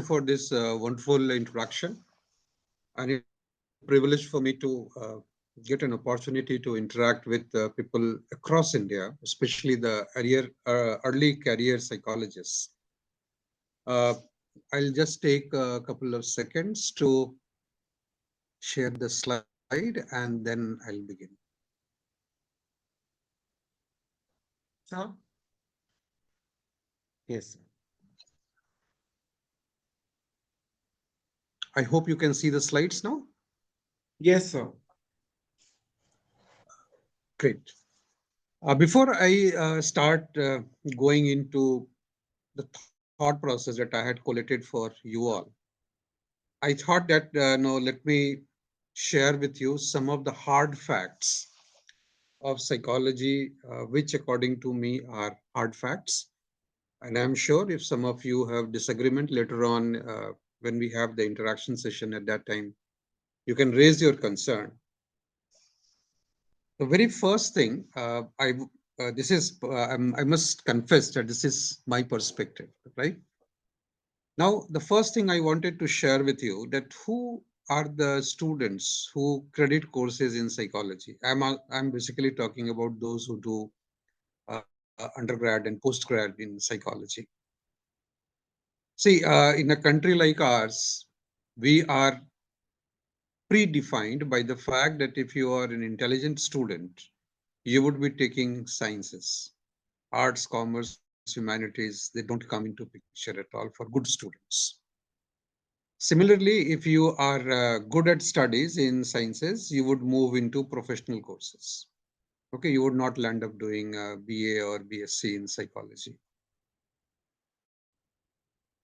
for this wonderful introduction, and it's a privilege for me to get an opportunity to interact with people across India, especially the early career psychologists. I'll just take a couple of seconds to share the slide and then I'll begin. Sir? Yes. I hope you can see the slides now. Yes, sir. Great. Before I start going into the thought process that I had collated for you all, I thought that no, let me share with you some of the hard facts of psychology, which according to me are hard facts. And I'm sure if some of you have disagreement later on, when we have the interaction session at that time, you can raise your concern. The very first thing, I must confess that this is my perspective, right? Now, the first thing I wanted to share with you that who are the students who credit courses in psychology? I'm basically talking about those who do undergrad and postgrad in psychology. See, in a country like ours, we are predefined by the fact that if you are an intelligent student, you would be taking sciences, arts, commerce, humanities. They don't come into picture at all for good students. Similarly, if you are good at studies in sciences, you would move into professional courses. Okay, you would not land up doing a BA or BSc in psychology.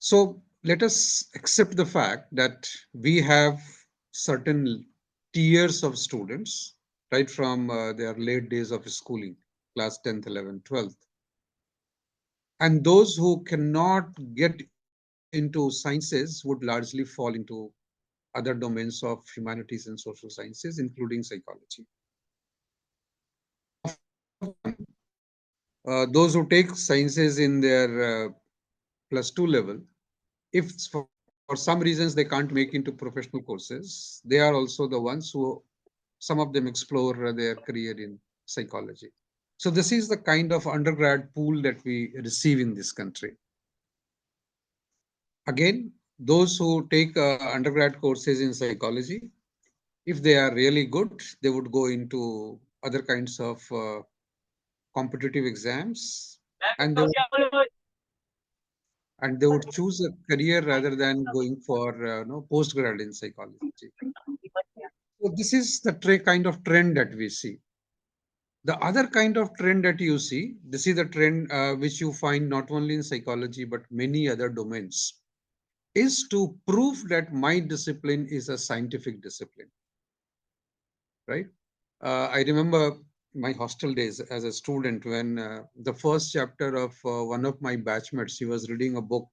So let us accept the fact that we have certain tiers of students, right from their late days of schooling, class 10th, 11th, 12th. And those who cannot get into sciences would largely fall into other domains of humanities and social sciences, including psychology. Those who take sciences in their +2 level, if for some reasons they can't make into professional courses, they are also the ones who, some of them explore their career in psychology. So this is the kind of undergrad pool that we receive in this country. Again, those who take undergrad courses in psychology, if they are really good, they would go into other kinds of competitive exams, and they would choose a career rather than going for postgrad in psychology. So this is the kind of trend that we see. The other kind of trend that you see, this is the trend which you find not only in psychology but many other domains, is to prove that my discipline is a scientific discipline, right? I remember my hostel days as a student when the first chapter of one of my batchmates, he was reading a book,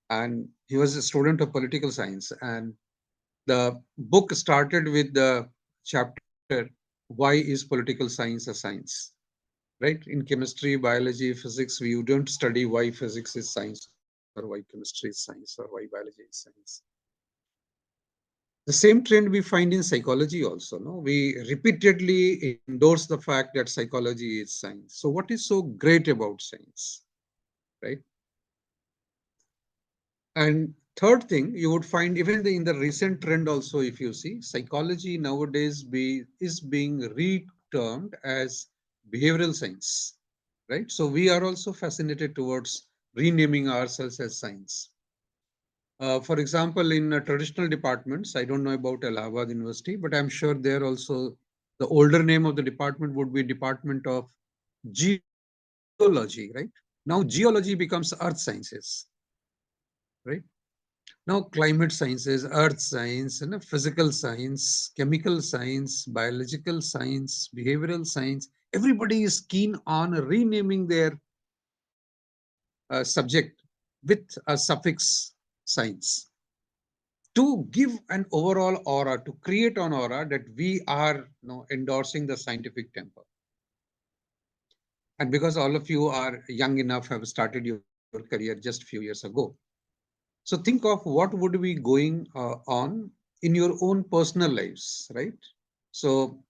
and he was a student of political science, and the book started with the chapter, why is political science a science? Right? In chemistry, biology, physics, we don't study why physics is science or why chemistry is science or why biology is science. The same trend we find in psychology also. No, we repeatedly endorse the fact that psychology is science. So what is so great about science, right? And third thing, you would find even in the recent trend also, if you see, psychology nowadays is being re-termed as behavioral science, right? So we are also fascinated towards renaming ourselves as science. For example, in traditional departments, I don't know about Allahabad University, but I'm sure there also the older name of the department would be Department of Geology, right? Now geology becomes earth sciences, right? Now climate sciences, earth science, physical science, chemical science, biological science, behavioral science. Everybody is keen on renaming their subject with a suffix science, to give an overall aura, to create an aura that we are endorsing the scientific temper. And because all of you are young enough, have started your career just few years ago. So think of what would be going on in your own personal lives, right? So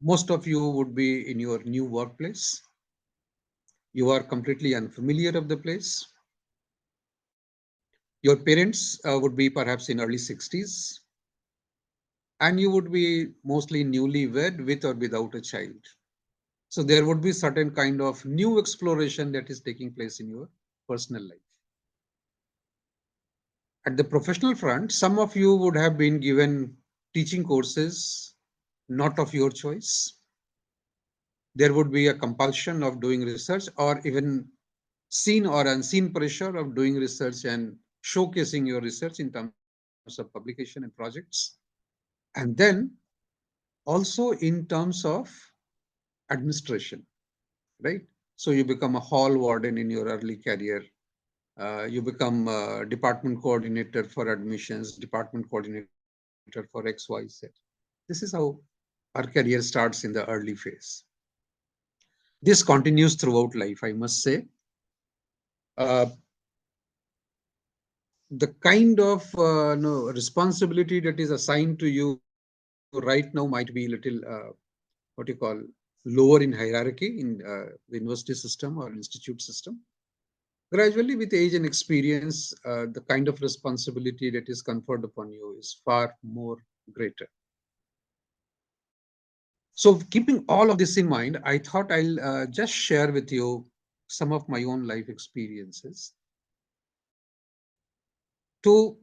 most of you would be in your new workplace. You are completely unfamiliar of the place. Your parents would be perhaps in early 60s, and you would be mostly newlywed with or without a child. So there would be certain kind of new exploration that is taking place in your personal life. At the professional front, some of you would have been given teaching courses not of your choice. There would be a compulsion of doing research, or even seen or unseen pressure of doing research and showcasing your research in terms of publication and projects. And then also in terms of administration, right? So you become a hall warden in your early career. You become a department coordinator for admissions, department coordinator for XYZ. This is how our career starts in the early phase. This continues throughout life, I must say. Uh, the kind of no, responsibility that is assigned to you right now might be little, what you call, lower in hierarchy in the university system or institute system. Gradually, with age and experience, the kind of responsibility that is conferred upon you is far more greater. So, keeping all of this in mind, I thought I'll just share with you some of my own life experiences to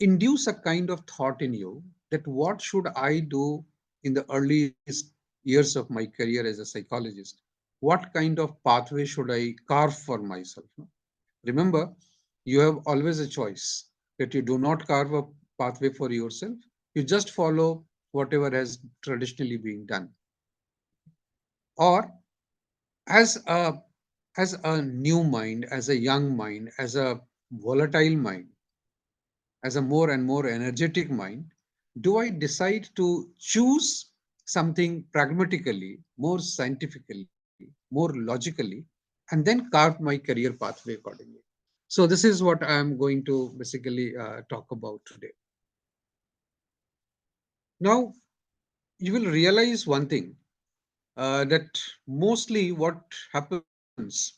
induce a kind of thought in you that what should I do in the earliest years of my career as a psychologist? What kind of pathway should I carve for myself? Remember, you have always a choice that you do not carve a pathway for yourself. You just follow whatever has traditionally been done. Or as a new mind, as a young mind, as a volatile mind, as a more and more energetic mind, do I decide to choose something pragmatically, more scientifically, more logically, and then carve my career pathway accordingly? So, this is what I am going to basically talk about today. Now, you will realize one thing, that mostly what happens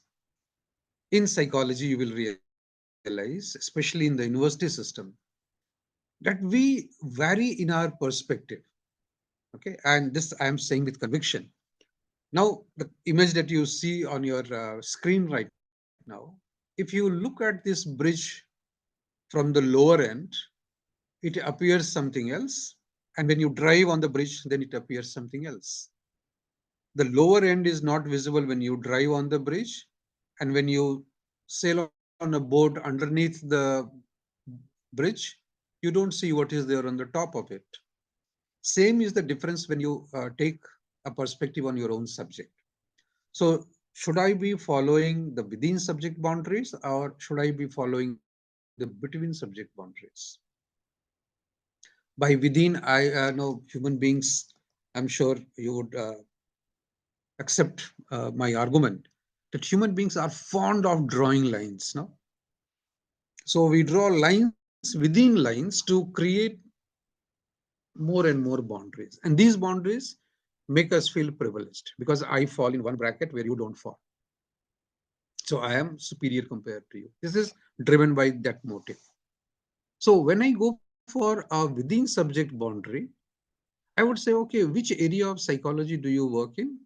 in psychology, you will realize, especially in the university system, that we vary in our perspective. Okay, and this I am saying with conviction. Now, the image that you see on your screen right now, if you look at this bridge from the lower end, it appears something else. And when you drive on the bridge, then it appears something else. The lower end is not visible when you drive on the bridge. And when you sail on a boat underneath the bridge, you don't see what is there on the top of it. Same is the difference when you take a perspective on your own subject. So, should I be following the within subject boundaries, or should I be following the between subject boundaries? By within, I know human beings, I'm sure you would accept my argument that human beings are fond of drawing lines. No? So we draw lines within lines to create more and more boundaries. And these boundaries make us feel privileged because I fall in one bracket where you don't fall. So I am superior compared to you. This is driven by that motive. So when I go for a within subject boundary, I would say, okay, which area of psychology do you work in?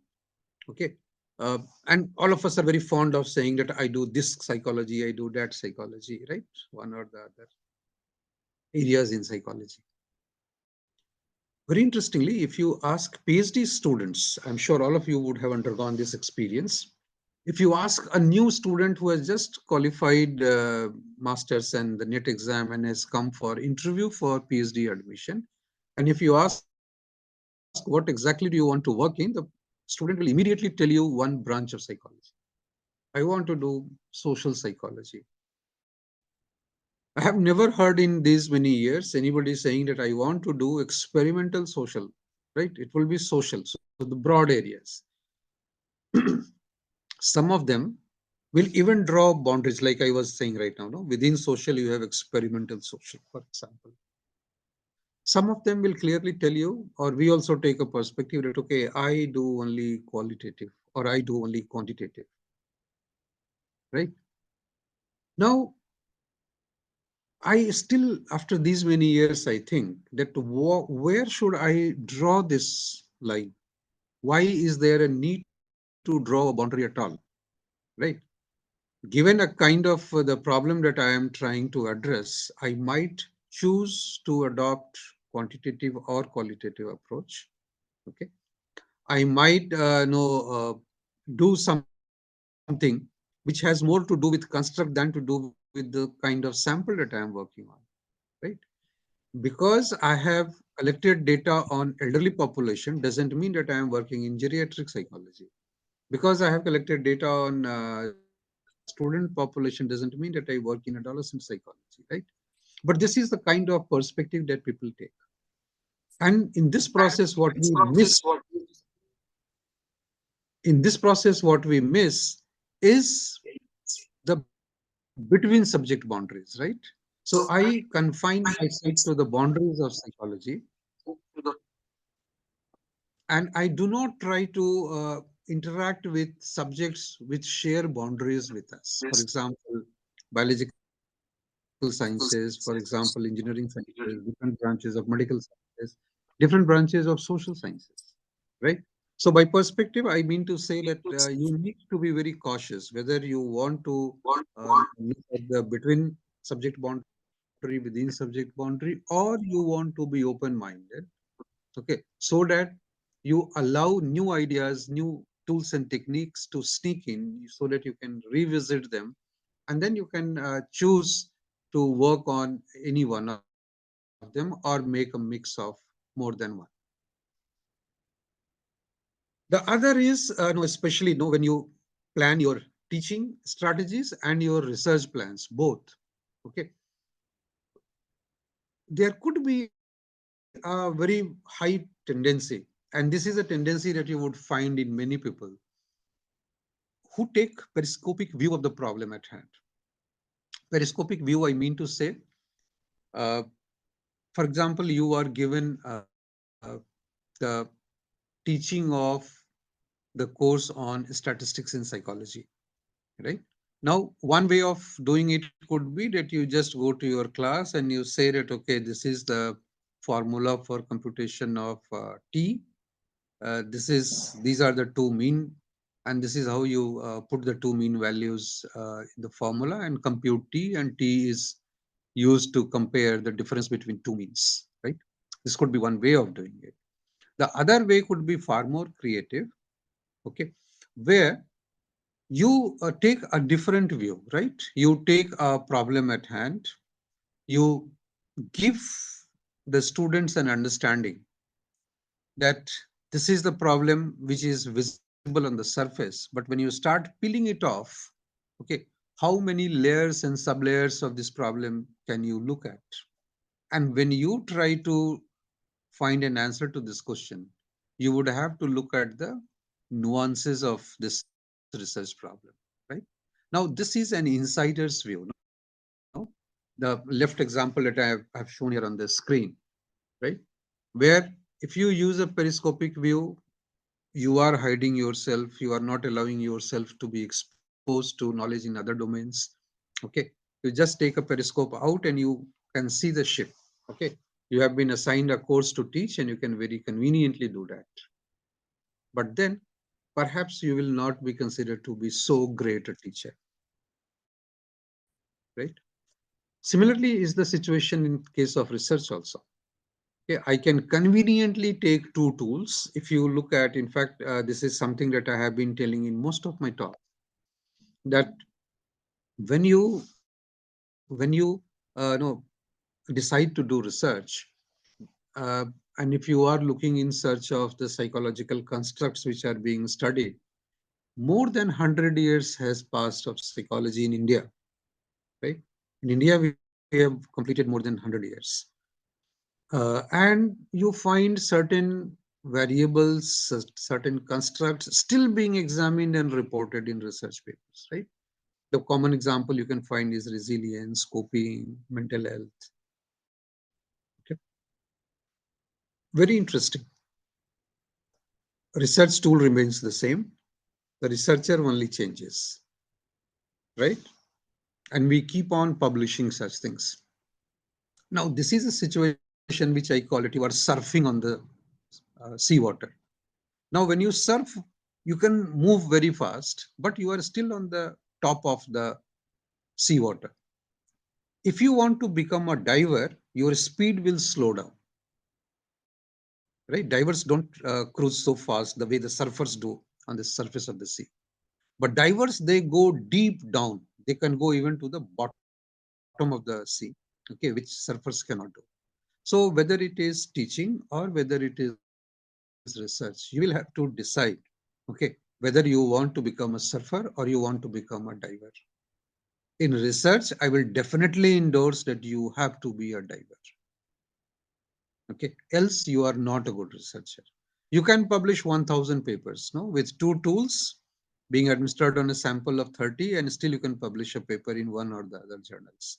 Okay. And all of us are very fond of saying that I do this psychology, I do that psychology, right? One or the other areas in psychology. Very interestingly, if you ask PhD students, I'm sure all of you would have undergone this experience. If you ask a new student who has just qualified masters and the NET exam and has come for interview for PhD admission, and if you ask what exactly do you want to work in, the student will immediately tell you one branch of psychology. I want to do social psychology. I have never heard in these many years anybody saying that I want to do experimental social, right? It will be social, so the broad areas. Some of them will even draw boundaries, like I was saying right now. No? Within social, you have experimental social, for example. Some of them will clearly tell you, or we also take a perspective that, okay, I do only qualitative or I do only quantitative, right? Now, I still, after these many years, I think that where should I draw this line? Why is there a need to draw a boundary at all, right? Given a kind of the problem that I am trying to address, I might choose to adopt quantitative or qualitative approach. Okay, I might do something which has more to do with construct than to do with the kind of sample that I am working on, right? Because I have collected data on elderly population doesn't mean that I am working in geriatric psychology. Because I have collected data on student population doesn't mean that I work in adolescent psychology, right? But this is the kind of perspective that people take. And in this process, what we miss is the between subject boundaries, right? So I confine myself to the boundaries of psychology, and I do not try to interact with subjects which share boundaries with us. For example, biological sciences, for example, engineering sciences, different branches of medical sciences, different branches of social sciences, right? So by perspective, I mean to say that you need to be very cautious whether you want to look at the between subject boundary, within subject boundary, or you want to be open-minded, okay, so that you allow new ideas, new tools and techniques to sneak in so that you can revisit them, and then you can choose to work on any one of them or make a mix of more than one. The other is, especially when you plan your teaching strategies and your research plans, both. Okay, there could be a very high tendency, and this is a tendency that you would find in many people who take periscopic view of the problem at hand. Periscopic view, I mean to say, uh, for example, you are given the teaching of the course on statistics in psychology, right? Now, one way of doing it could be that you just go to your class and you say that, okay, this is the formula for computation of T. These are the two mean, and this is how you put the two mean values in the formula and compute T, and T is used to compare the difference between two means, right? This could be one way of doing it. The other way could be far more creative, okay, where you take a different view, right? You take a problem at hand, you give the students an understanding that this is the problem which is visible on the surface, but when you start peeling it off, okay, how many layers and sublayers of this problem can you look at? And when you try to find an answer to this question, you would have to look at the nuances of this research problem, right? Now, this is an insider's view, no? The left example that I have shown here on the screen, right? Where if you use a periscopic view, you are hiding yourself, you are not allowing yourself to be exposed to knowledge in other domains. Okay, you just take a periscope out and you can see the ship. Okay, you have been assigned a course to teach and you can very conveniently do that. But then perhaps you will not be considered to be so great a teacher, right? Similarly is the situation in case of research also. Okay, I can conveniently take two tools. If you look at, in fact, this is something that I have been telling in most of my talks, that when you decide to do research, uh, and if you are looking in search of the psychological constructs which are being studied, more than 100 years has passed of psychology in India, right? In India, we have completed more than 100 years. And you find certain variables, certain constructs still being examined and reported in research papers, right? The common example you can find is resilience, coping, mental health. Okay. Very interesting. Research tool remains the same. The researcher only changes, right? And we keep on publishing such things. Now, this is a situation which I call it, you are surfing on the seawater. Now, when you surf, you can move very fast, but you are still on the top of the seawater. If you want to become a diver, your speed will slow down, right? Divers don't cruise so fast the way the surfers do on the surface of the sea. But divers, they go deep down. They can go even to the bottom of the sea, okay, which surfers cannot do. So whether it is teaching or whether it is research, you will have to decide, okay, whether you want to become a surfer or you want to become a diver. In research, I will definitely endorse that you have to be a diver. Okay, else you are not a good researcher. You can publish 1000 papers, no, with two tools being administered on a sample of 30, and still you can publish a paper in one or the other journals.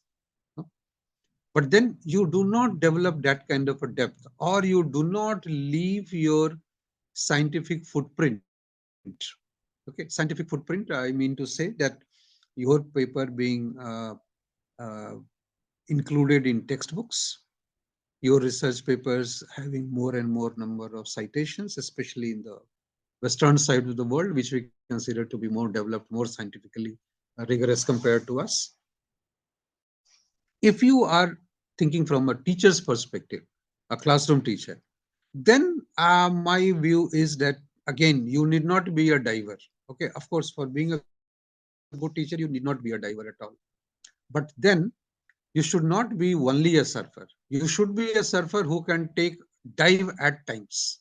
No? But then you do not develop that kind of a depth, or you do not leave your scientific footprint. Okay, scientific footprint, I mean to say that your paper being uh, included in textbooks, your research papers having more and more number of citations, especially in the Western side of the world, which we consider to be more developed, more scientifically rigorous compared to us. If you are thinking from a teacher's perspective, a classroom teacher, then my view is that again, you need not be a diver. Okay, of course, for being a good teacher, you need not be a diver at all. But then you should not be only a surfer. You should be a surfer who can take dive at times,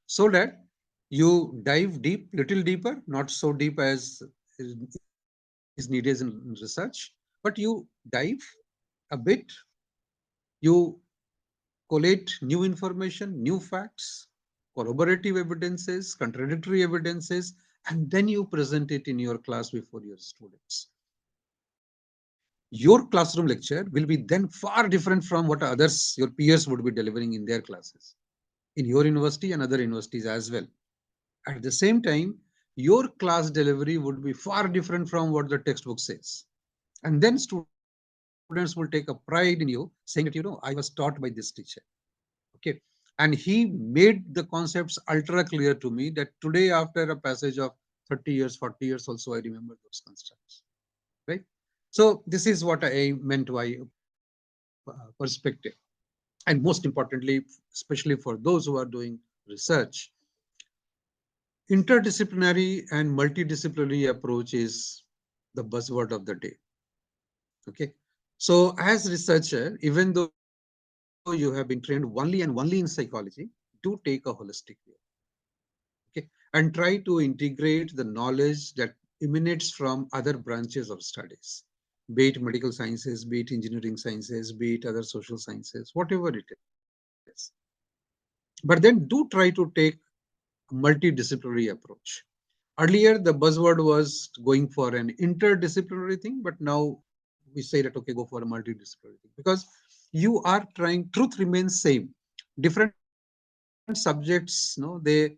so that you dive deep, little deeper, not so deep as is needed in research, but you dive a bit, you collate new information, new facts, corroborative evidences, contradictory evidences, and then you present it in your class before your students. Your classroom lecture will be then far different from what others, your peers, would be delivering in their classes, in your university and other universities as well. At the same time, your class delivery would be far different from what the textbook says. And then students will take a pride in you, saying that, I was taught by this teacher. Okay. And he made the concepts ultra clear to me that today, after a passage of 30 years, 40 years, also I remember those concepts. Right. So this is what I meant by perspective. And most importantly, especially for those who are doing research, interdisciplinary and multidisciplinary approach is the buzzword of the day. Okay. So as researcher, even though you have been trained only and only in psychology, do take a holistic view. Okay. And try to integrate the knowledge that emanates from other branches of studies, be it medical sciences, be it engineering sciences, be it other social sciences, whatever it is. But then do try to take a multidisciplinary approach. Earlier, the buzzword was going for an interdisciplinary thing, but now we say that, okay, go for a multidisciplinary thing, because you are trying, truth remains same. Different subjects, they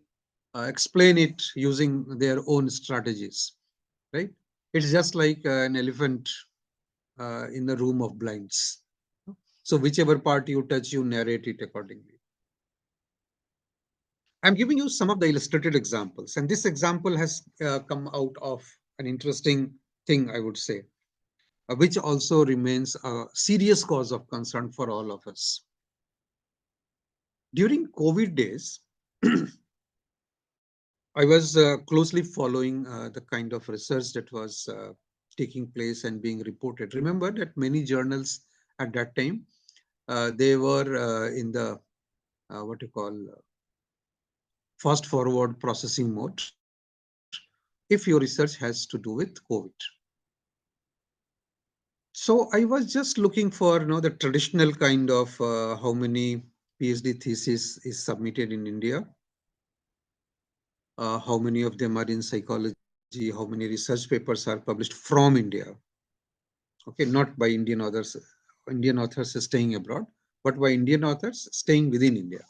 explain it using their own strategies, right? It's just like an elephant in a room of blinds. So whichever part you touch, you narrate it accordingly. I'm giving you some of the illustrated examples, and this example has come out of an interesting thing, I would say, which also remains a serious cause of concern for all of us. During COVID days, I was closely following the kind of research that was taking place and being reported. Remember that many journals at that time, they were in the what you call fast forward processing mode if your research has to do with COVID. So I was just looking for the traditional kind of how many PhD thesis is submitted in India, how many of them are in psychology, how many research papers are published from India, okay, not by Indian authors staying abroad, but by Indian authors staying within India.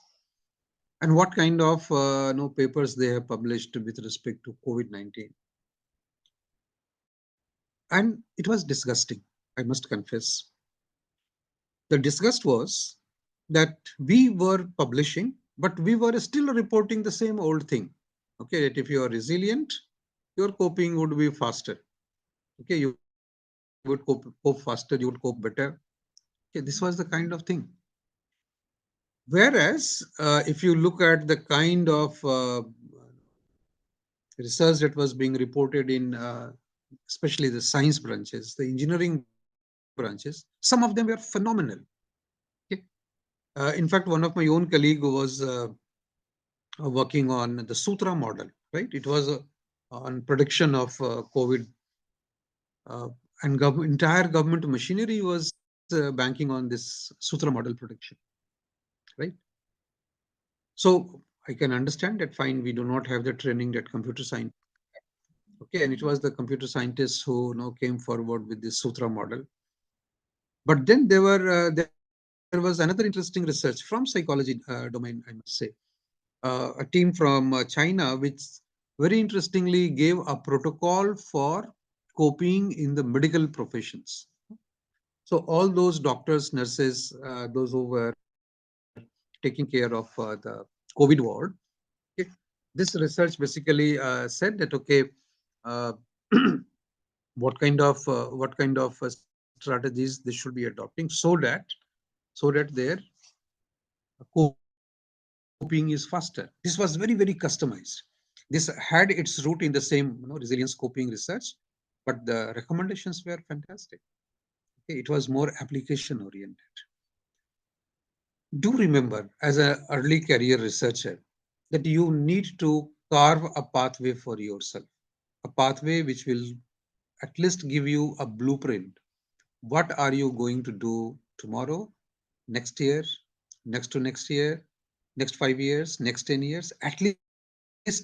And what kind of papers they have published with respect to COVID-19. And it was disgusting, I must confess. The disgust was that we were publishing, but we were still reporting the same old thing. Okay, that if you are resilient, your coping would be faster. Okay, you would cope faster, you would cope better. Okay, this was the kind of thing. Whereas, if you look at the kind of research that was being reported in, especially the science branches, the engineering branches, some of them were phenomenal. Okay. In fact, one of my own colleague was working on the Sutra model, right? It was on prediction of COVID, and entire government machinery was banking on this Sutra model prediction, right? So I can understand that fine, we do not have the training that computer science. Okay, and it was the computer scientists who came forward with this Sutra model. But then there was another interesting research from psychology domain, I must say. A team from China, which very interestingly gave a protocol for coping in the medical professions. So all those doctors, nurses, those who were taking care of the COVID ward, okay, this research basically said that okay, uh, what kind of strategies they should be adopting so that their coping is faster. This was very, very customized. This had its root in the same resilience coping research, but the recommendations were fantastic. Okay, it was more application oriented. Do remember, as an early career researcher, that you need to carve a pathway for yourself, a pathway which will at least give you a blueprint. What are you going to do tomorrow, next year, next to next year, next 5 years, next 10 years, at least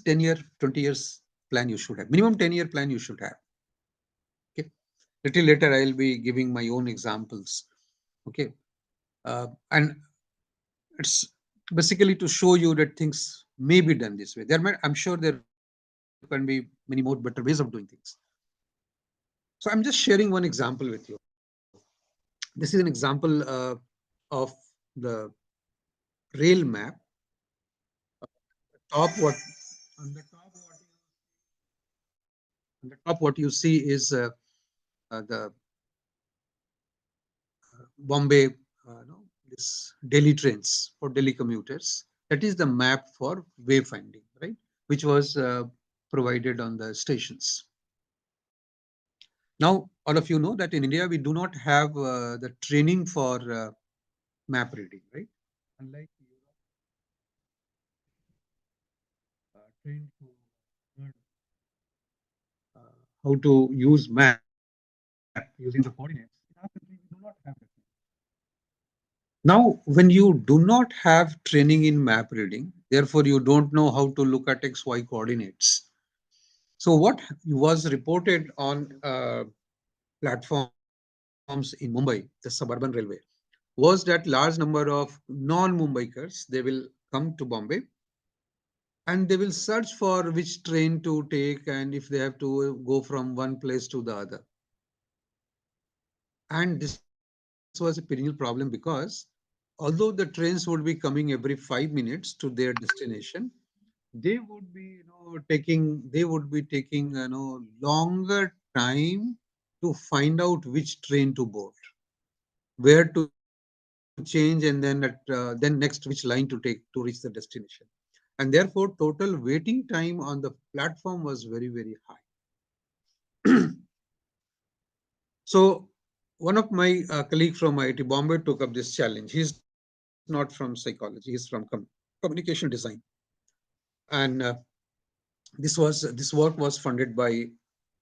10 year, 20 years plan you should have. Minimum 10-year plan you should have. Okay. Little later, I'll be giving my own examples. Okay. And it's basically to show you that things may be done this way. I'm sure there can be many more better ways of doing things. So I'm just sharing one example with you. This is an example of the rail map. Top what on the top what you on the top what you see is the Bombay, this Delhi trains for Delhi commuters. That is the map for wayfinding, right? Which was provided on the stations. Now, all of you know that in India we do not have the training for map reading, right? Unlike Europe, trained to learn how to use map using the coordinates. In our country, we do not have that. Now, when you do not have training in map reading, therefore you don't know how to look at XY coordinates. So what was reported on platforms in Mumbai, the suburban railway, was that large number of non-Mumbaikers, they will come to Bombay and they will search for which train to take and if they have to go from one place to the other. And this was a perennial problem because although the trains would be coming every 5 minutes to their destination, they would be taking longer time to find out which train to board, where to change, and then next which line to take to reach the destination. And therefore, total waiting time on the platform was very, very high. So one of my colleague from IIT Bombay took up this challenge. He's not from psychology; he's from communication design, and this work was funded by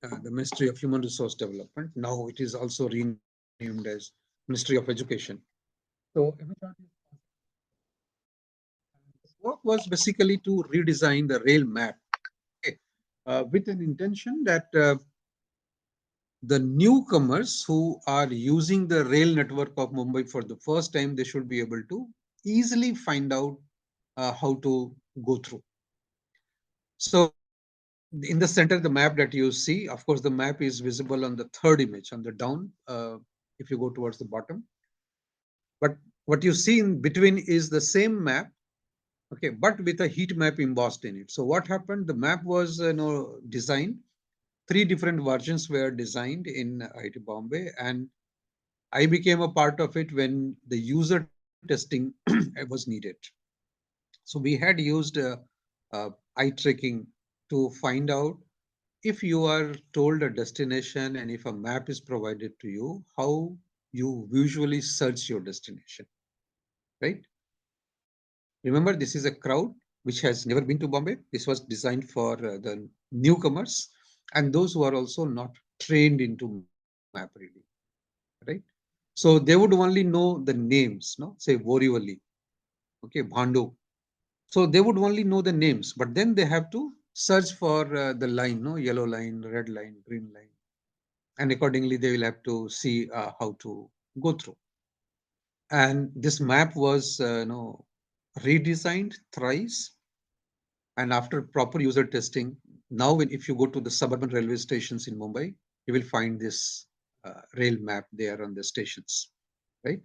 the Ministry of Human Resource Development. Now it is also renamed as Ministry of Education. So every chart is work was basically to redesign the rail map, okay, with an intention that the newcomers who are using the rail network of Mumbai for the first time, they should be able to easily find out how to go through. So in the center, the map that you see, of course, the map is visible on the third image on the down, if you go towards the bottom. But what you see in between is the same map, okay, but with a heat map embossed in it. So what happened? The map was designed. Three different versions were designed in IT Bombay, and I became a part of it when the user testing was needed. So we had used eye tracking to find out if you are told a destination and if a map is provided to you, how you usually search your destination, right? Remember, this is a crowd which has never been to Bombay. This was designed for the newcomers and those who are also not trained into map reading, right? So they would only know the names, no? Say Borivali, okay, Bhandu. So they would only know the names, but then they have to search for the line, no, yellow line, red line, green line, and accordingly they will have to see how to go through. And this map was, redesigned thrice, and after proper user testing, now when if you go to the suburban railway stations in Mumbai, you will find this rail map there on the stations, right?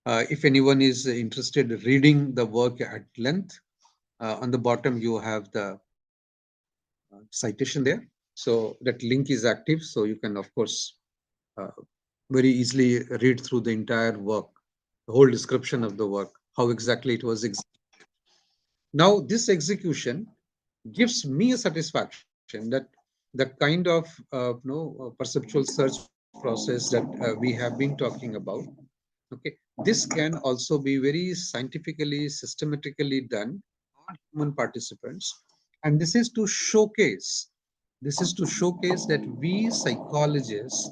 If anyone is interested in reading the work at length, on the bottom you have the citation there. So that link is active, so you can, of course, uh, very easily read through the entire work, the whole description of the work, how exactly it was. Now, this execution gives me a satisfaction that the kind of perceptual search process that we have been talking about, okay, this can also be very scientifically, systematically done on human participants, and this is to showcase that we psychologists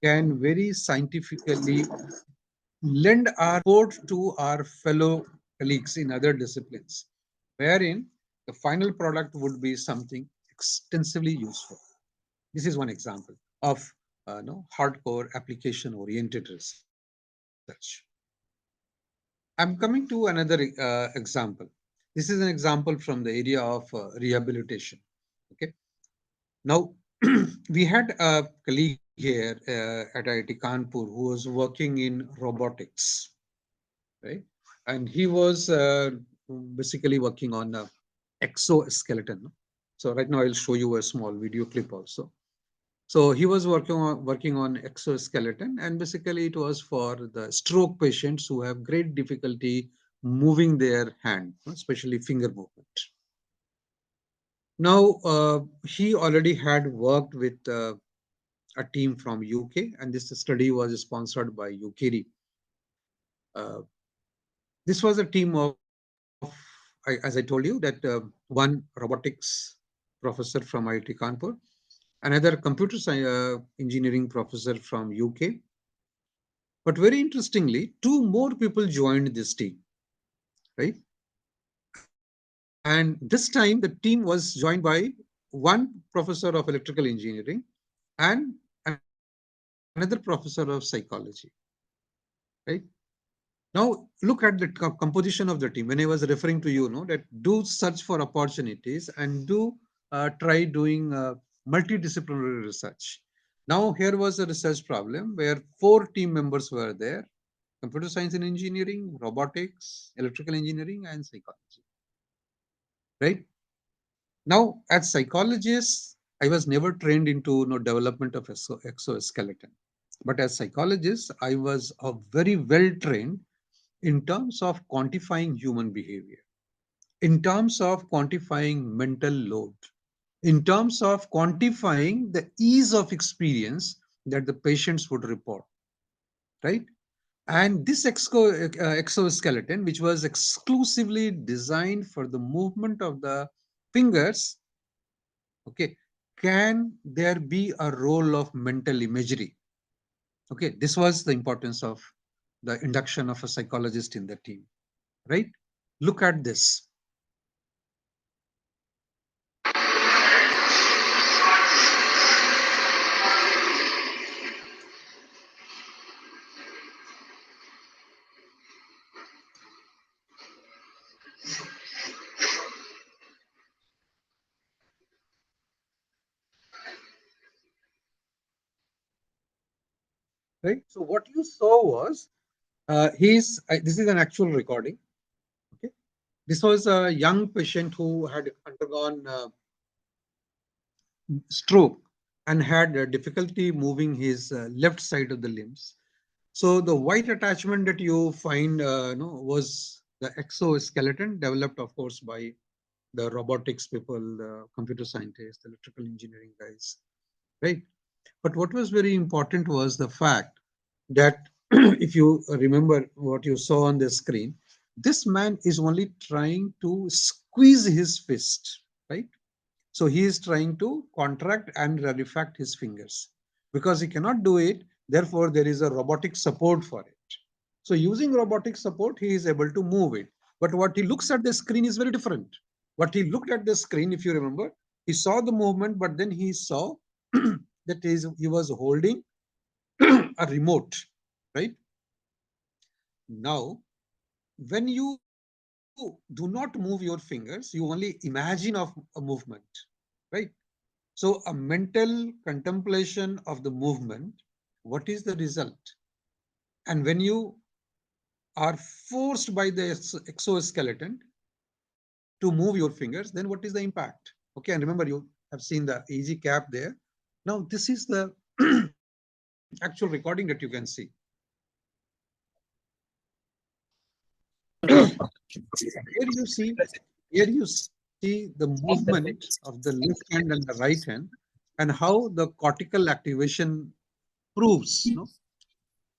can very scientifically lend our support to our fellow colleagues in other disciplines, wherein the final product would be something extensively useful. This is one example of hardcore application oriented research. I'm coming to another example. This is an example from the area of rehabilitation. Okay. Now, we had a colleague here at IIT Kanpur who was working in robotics, right? And he was basically working on exoskeleton. So right now I'll show you a small video clip also. So he was working on exoskeleton, and basically it was for the stroke patients who have great difficulty moving their hand, especially finger movement. Now he already had worked with a team from UK, and this study was sponsored by UKD. Uh, this was a team of, as I told you, that one robotics professor from IIT Kanpur, another computer science engineering professor from UK. But very interestingly, two more people joined this team, right? And this time the team was joined by one professor of electrical engineering and another professor of psychology, right? Now look at the composition of the team. When I was referring to that do search for opportunities and do try doing multidisciplinary research. Now here was a research problem where four team members were there: computer science and engineering, robotics, electrical engineering, and psychology. Right now, as psychologists, I was never trained into development of exoskeleton, but as psychologist, I was very well trained in terms of quantifying human behavior, in terms of quantifying mental load, in terms of quantifying the ease of experience that the patients would report, right? And this exoskeleton, which was exclusively designed for the movement of the fingers, okay, can there be a role of mental imagery? Okay, this was the importance of the induction of a psychologist in the team. right? Look at this. Right. So what you saw was this is an actual recording. Okay. This was a young patient who had undergone stroke and had difficulty moving his left side of the limbs. So the white attachment that you find was the exoskeleton developed, of course, by the robotics people, the computer scientists, the electrical engineering guys, right? But what was very important was the fact that if you remember what you saw on the screen, this man is only trying to squeeze his fist, right? So he is trying to contract and rarefact his fingers. Because he cannot do it, therefore there is a robotic support for it. So using robotic support, he is able to move it. But what he looks at the screen is very different. What he looked at the screen, if you remember, he saw the movement, but then he saw that he was holding a remote, right? Now, when you do not move your fingers, you only imagine of a movement, right? So a mental contemplation of the movement, what is the result? And when you are forced by the exoskeleton to move your fingers, then what is the impact? Okay, and remember you have seen the easy cap there. Now this is the actual recording that you can see. Here you see, here you see the movement of the left hand and the right hand, and how the cortical activation proves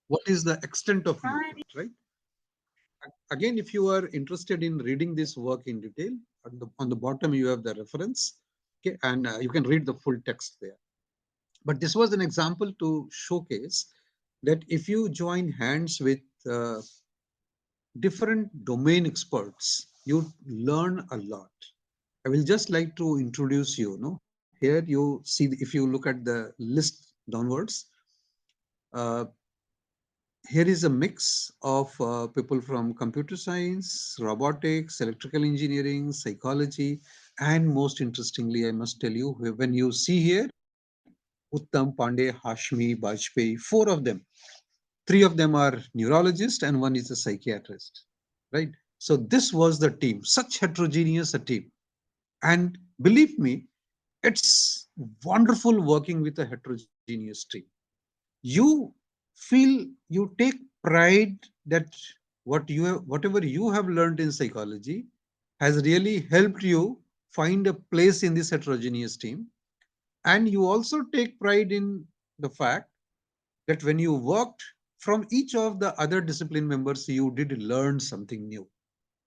what is the extent of movement, right? Again, if you are interested in reading this work in detail, on the bottom you have the reference, okay, and you can read the full text there. But this was an example to showcase that if you join hands with uh, different domain experts, you learn a lot. I will just like to introduce you. No, here you see if you look at the list downwards, uh, here is a mix of people from computer science, robotics, electrical engineering, psychology, and most interestingly, I must tell you, when you see here, Uttam, Pandey, Hashmi, Bajpayee, four of them. Three of them are neurologists and one is a psychiatrist, right? So this was the team, such heterogeneous a team. And believe me, it's wonderful working with a heterogeneous team. You feel, you take pride that whatever you have learned in psychology has really helped you find a place in this heterogeneous team. And you also take pride in the fact that when you worked from each of the other discipline members, you did learn something new.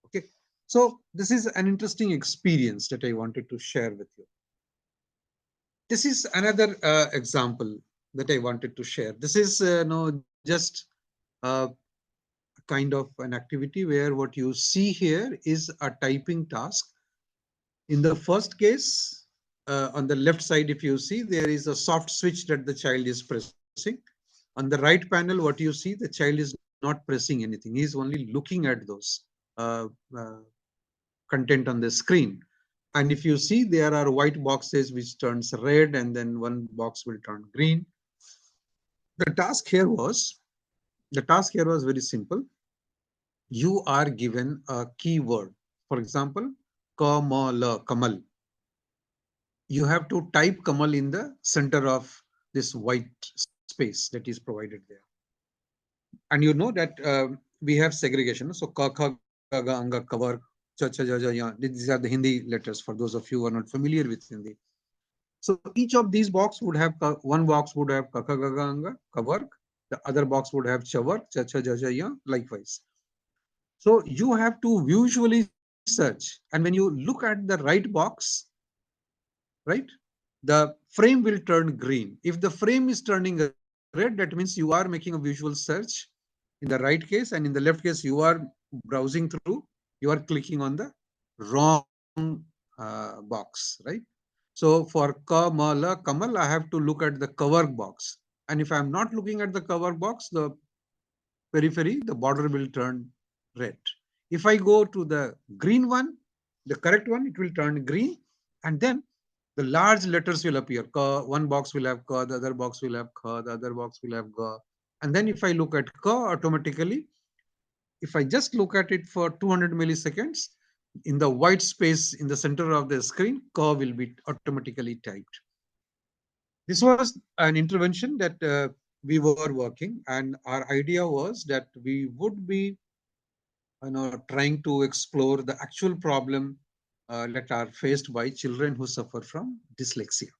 Okay. So this is an interesting experience that I wanted to share with you. This is another example that I wanted to share. This is just uh, kind of an activity where what you see here is a typing task. In the first case, on the left side, if you see, there is a soft switch that the child is pressing. On the right panel, what you see, the child is not pressing anything. He is only looking at those uh, uh, content on the screen. And if you see, there are white boxes which turns red and then one box will turn green. The task here was, the task here was very simple. You are given a keyword. For example, Kamala, Kamal. You have to type Kamal in the center of this white space that is provided there. And you know that we have segregation. So ka, kha, ga, ga, anga, kavar, cha, cha, ja, ja, ya. These are the Hindi letters for those of you who are not familiar with Hindi. So each of these box would have, one box would have ka, kha, ga, ga, anga, kavar. The other box would have chavar, cha, cha, ja, ja, ya, likewise. So you have to visually search. And when you look at the right box, right, the frame will turn green. If the frame is turning red, that means you are making a visual search in the right case, and in the left case, you are browsing through, you are clicking on the wrong box, right? So for Kamala, Kamal, I have to look at the cover box. And if I'm not looking at the cover box, the periphery, the border will turn red. If I go to the green one, the correct one, it will turn green. And then the large letters will appear. Ka, one box will have ka, the other box will have kha, the other box will have ga. And then if I look at ka, automatically, if I just look at it for 200 milliseconds, in the white space in the center of the screen, ka will be automatically typed. This was an intervention that we were working, and our idea was that we would be trying to explore the actual problem that are faced by children who suffer from dyslexia.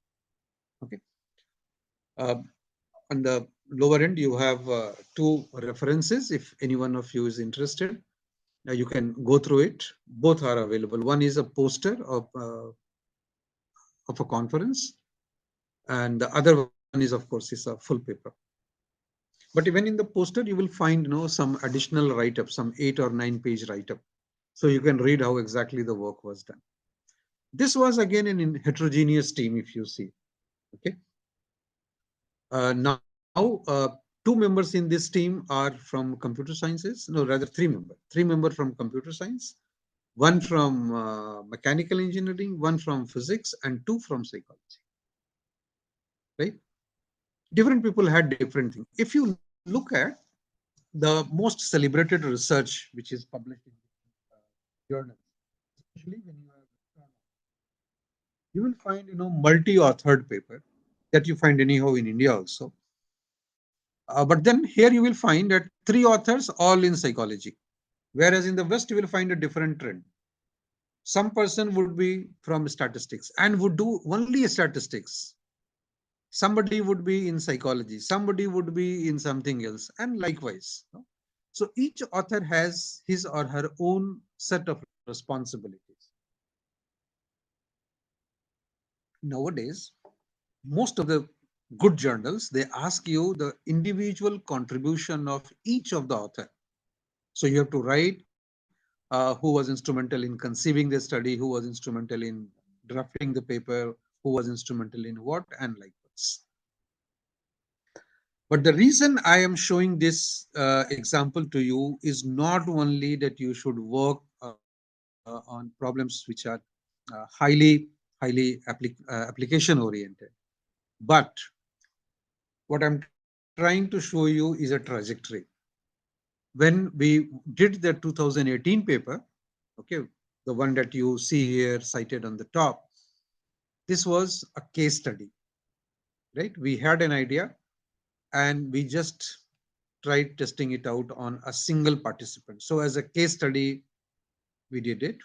Okay. Uh, on the lower end, you have two references. If any one of you is interested, you can go through it. Both are available. One is a poster of a conference, and the other one is, of course, is a full paper. But even in the poster, you will find some additional write-up, some 8 or 9 page write-up. So you can read how exactly the work was done. This was again an heterogeneous team, if you see. Okay. Now, two members in this team are from computer sciences. No, rather three members. Three members from computer science, one from mechanical engineering, one from physics, and two from psychology. Right? Different people had different things. If you look at the most celebrated research which is published in journals, especially when you will find multi-authored paper that you find anyhow in India also. But then here you will find that three authors all in psychology, whereas in the West you will find a different trend. Some person would be from statistics and would do only statistics. Somebody would be in psychology, somebody would be in something else, and likewise. So each author has his or her own set of responsibilities. Nowadays, most of the good journals, they ask you the individual contribution of each of the author. So you have to write who was instrumental in conceiving the study, who was instrumental in drafting the paper, who was instrumental in what, and likewise. But the reason I am showing this example to you is not only that you should work on problems which are highly application oriented, but what I'm trying to show you is a trajectory. When we did the 2018 paper, okay, the one that you see here cited on the top, this was a case study, right? We had an idea and we just tried testing it out on a single participant. So as a case study, we did it.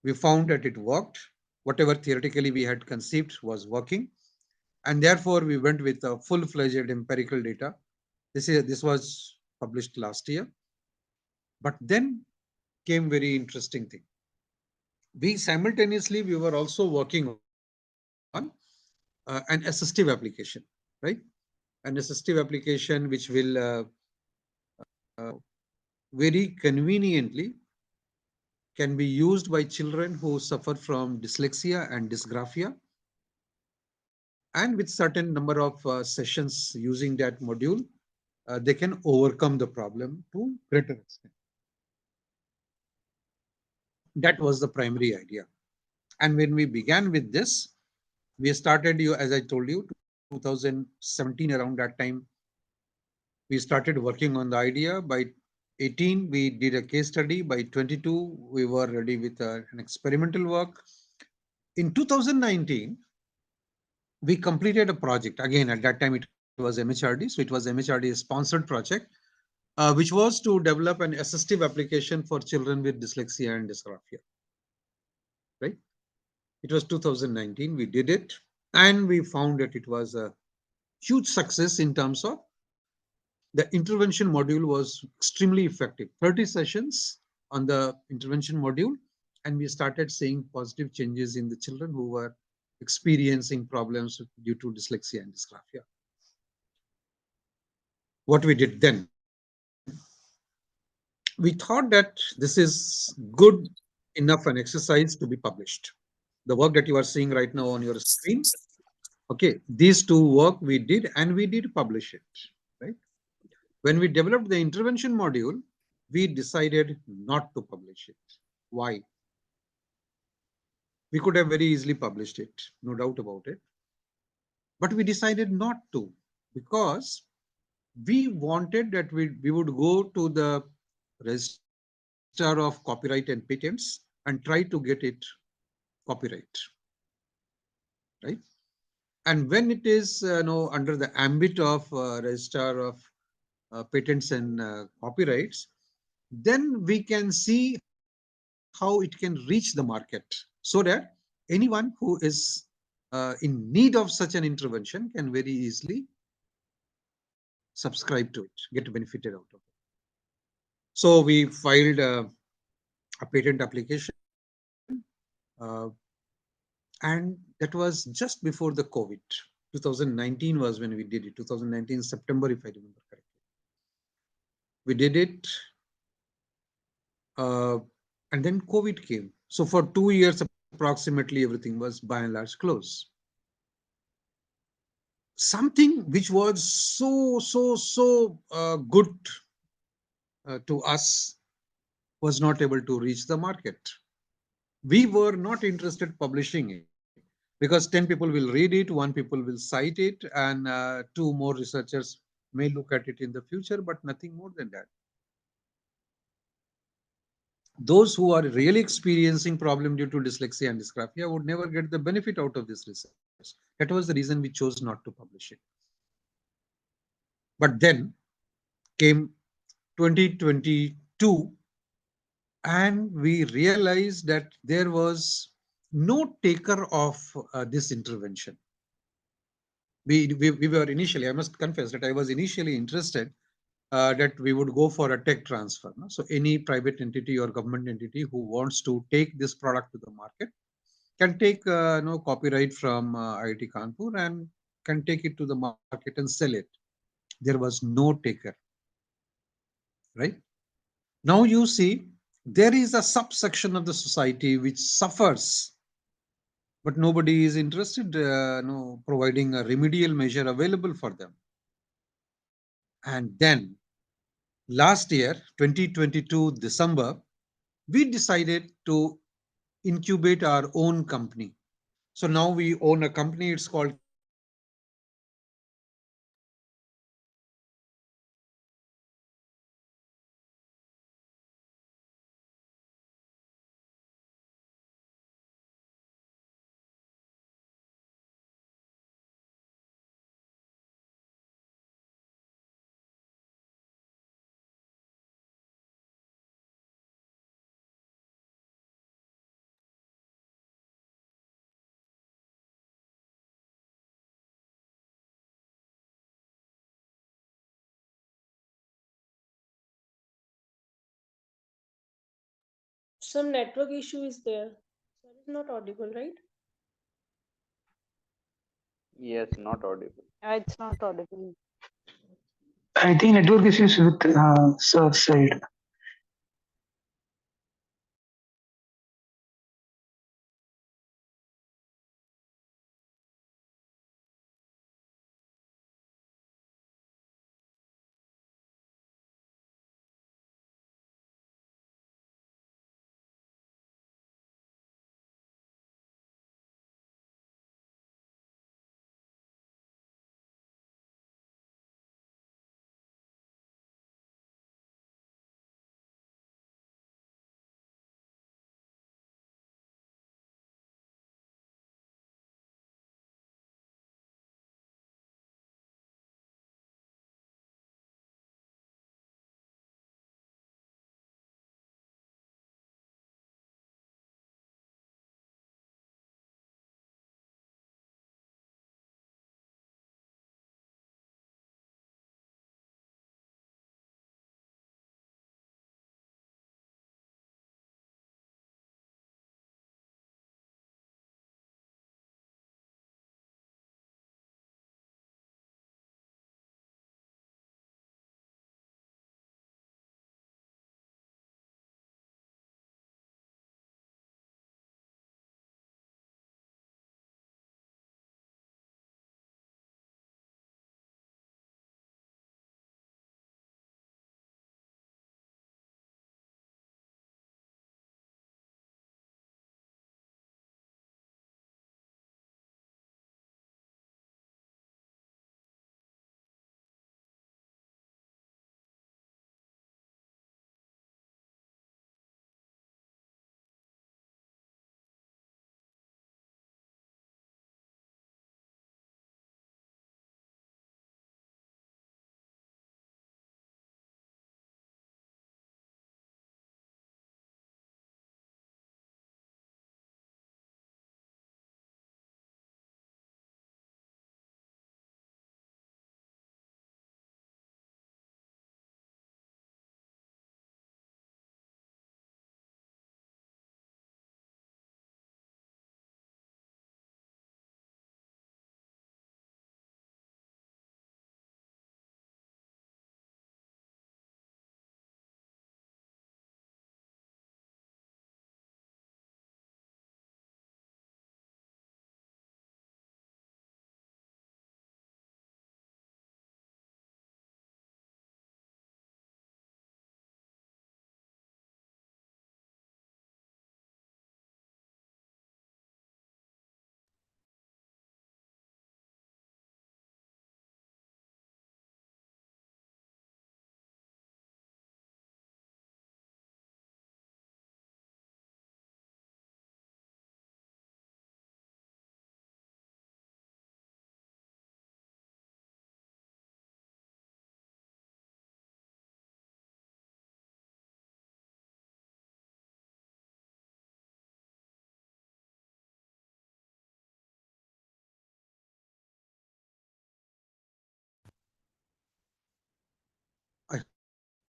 We found that it worked. Whatever theoretically we had conceived was working. And therefore, we went with a full-fledged empirical data. This was published last year. But then came very interesting thing. We were also working on an assistive application, right? An assistive application which will very conveniently can be used by children who suffer from dyslexia and dysgraphia, and with certain number of sessions using that module, they can overcome the problem to greater extent. That was the primary idea. And when we began with this, we started, as I told you, 2017, around that time, we started working on the idea. By 18, we did a case study. By 22, we were ready with an experimental work. In 2019, we completed a project. Again, at that time, it was MHRD. So it was MHRD sponsored project, which was to develop an assistive application for children with dyslexia and dysgraphia. Right? It was 2019. We did it, and we found that it was a huge success in terms of the intervention module was extremely effective. 30 sessions on the intervention module, and we started seeing positive changes in the children who were experiencing problems due to dyslexia and dysgraphia. What we did then, we thought that this is good enough an exercise to be published. The work that you are seeing right now on your screen, okay, these two work we did and we did publish it, right? When we developed the intervention module, we decided not to publish it. Why? We could have very easily published it, no doubt about it. But we decided not to because we wanted that we would go to the register of copyright and patents and try to get it copyright, right? And when it is under the ambit of register of patents and copyrights, then we can see how it can reach the market so that anyone who is in need of such an intervention can very easily subscribe to it, get benefited out of it. So we filed a patent application, and that was just before the COVID. 2019 was when we did it. 2019 September, if I remember correctly. We did it, uh, and then COVID came. So for 2 years, approximately, everything was by and large closed. Something which was so good to us was not able to reach the market. We were not interested publishing it because 10 people will read it, one people will cite it, and two more researchers may look at it in the future, but nothing more than that. Those who are really experiencing problem due to dyslexia and dysgraphia would never get the benefit out of this research. That was the reason we chose not to publish it. But then came 2022, and we realized that there was no taker of this intervention. We were initially, I must confess that I was initially interested that we would go for a tech transfer. No? So any private entity or government entity who wants to take this product to the market can take copyright from IIT Kanpur and can take it to the market and sell it. There was no taker, right? Now you see there is a subsection of the society which suffers, but nobody is interested providing a remedial measure available for them. And then last year, 2022 December, we decided to incubate our own company. So now we own a company. It's called Kanpur Psychologists. And we decided to publish Some network issue is there. Sir is not audible, right? Yes, not audible. It's not audible. I think network issues with Sir's side.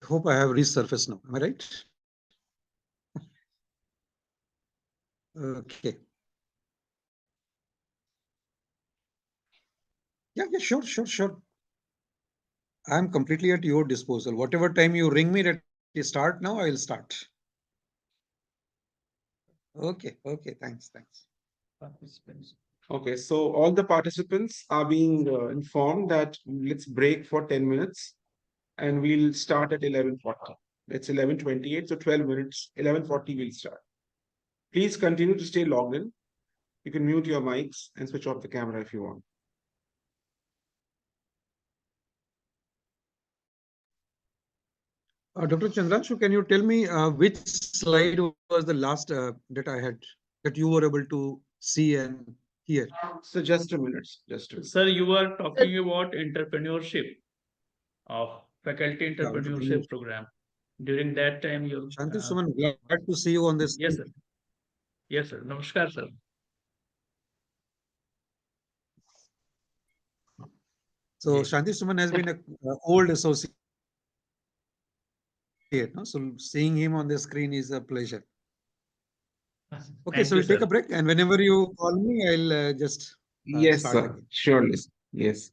hope I have reached surface now. Am I right? Okay. Yeah, yeah, sure, sure, sure. I'm completely at your disposal. Whatever time you ring me that you start now, I'll start. Okay, okay, thanks. Okay, so all the participants are being informed that let's break for 10 minutes and we'll start at 11:40. It's 11:28, so 12 minutes, 11:40 we'll start. Please continue to stay logged in. You can mute your mics and switch off the camera if you want. Dr. Chandranshu, can you tell me which slide was the last that I had that you were able to see and hear? So just a minute, just a minute. Sir, you were talking about entrepreneurship of faculty Yeah, entrepreneurship program. During that time, you Shanti Suman, glad to see you on this. yes, sir. Yes, sir. Namaskar, sir. So Yes. Shanti Suman has been a old associate, no? So seeing him on the screen is a pleasure. Okay, Thank so you, we'll take sir. a break, and whenever you call me, I'll just Yes, start sir. again. Surely. Yes.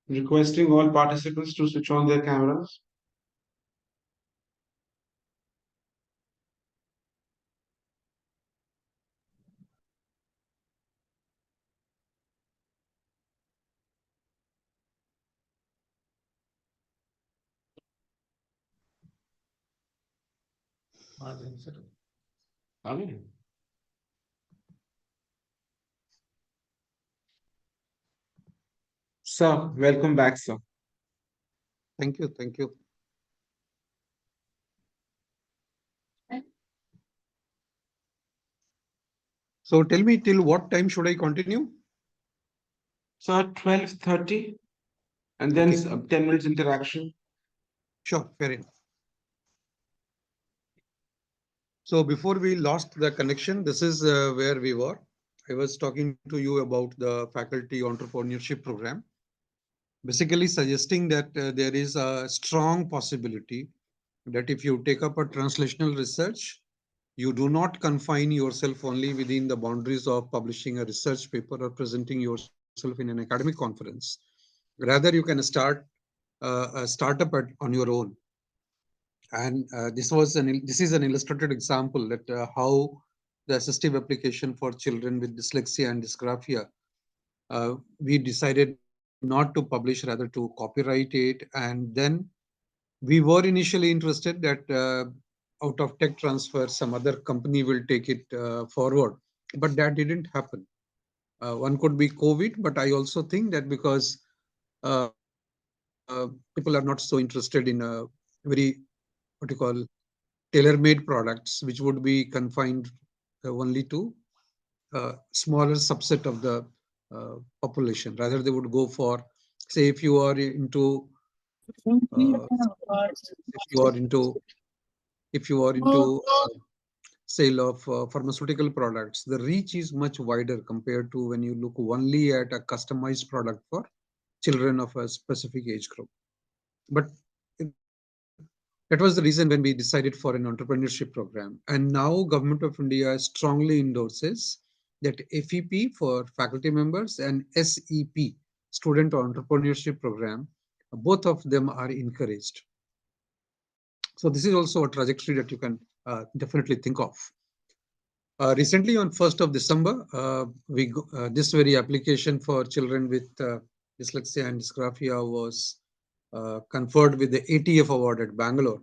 Requesting all participants to switch on their cameras. Amen. Sir, welcome back, sir. Thank you. Thank you. So tell me, till what time should I continue? Sir, 12:30, and then Okay. 10 minutes interaction. Sure, fair enough. So before we lost the connection, this is where we were. I was talking to you about the faculty entrepreneurship program, basically suggesting that there is a strong possibility that if you take up a translational research, you do not confine yourself only within the boundaries of publishing a research paper or presenting yourself in an academic conference. Rather, you can start a startup on your own. And this is an illustrated example that how the assistive application for children with dyslexia and dysgraphia, we decided not to publish, rather to copyright it. And then we were initially interested that out of tech transfer, some other company will take it forward, but that didn't happen. One could be COVID, but I also think that because people are not so interested in very, what you call, tailor-made products, which would be confined only to smaller subset of the population. Rather, they would go for, say, if you are into if you are into if you are into sale of pharmaceutical products, the reach is much wider compared to when you look only at a customized product for children of a specific age group. But that was the reason when we decided for an entrepreneurship program. And now Government of India strongly endorses that FEP for faculty members and SEP, Student Entrepreneurship Program, both of them are encouraged. So this is also a trajectory that you can definitely think of. Recently, on 1st of December, this very application for children with dyslexia and dysgraphia was conferred with the ATF award at Bangalore.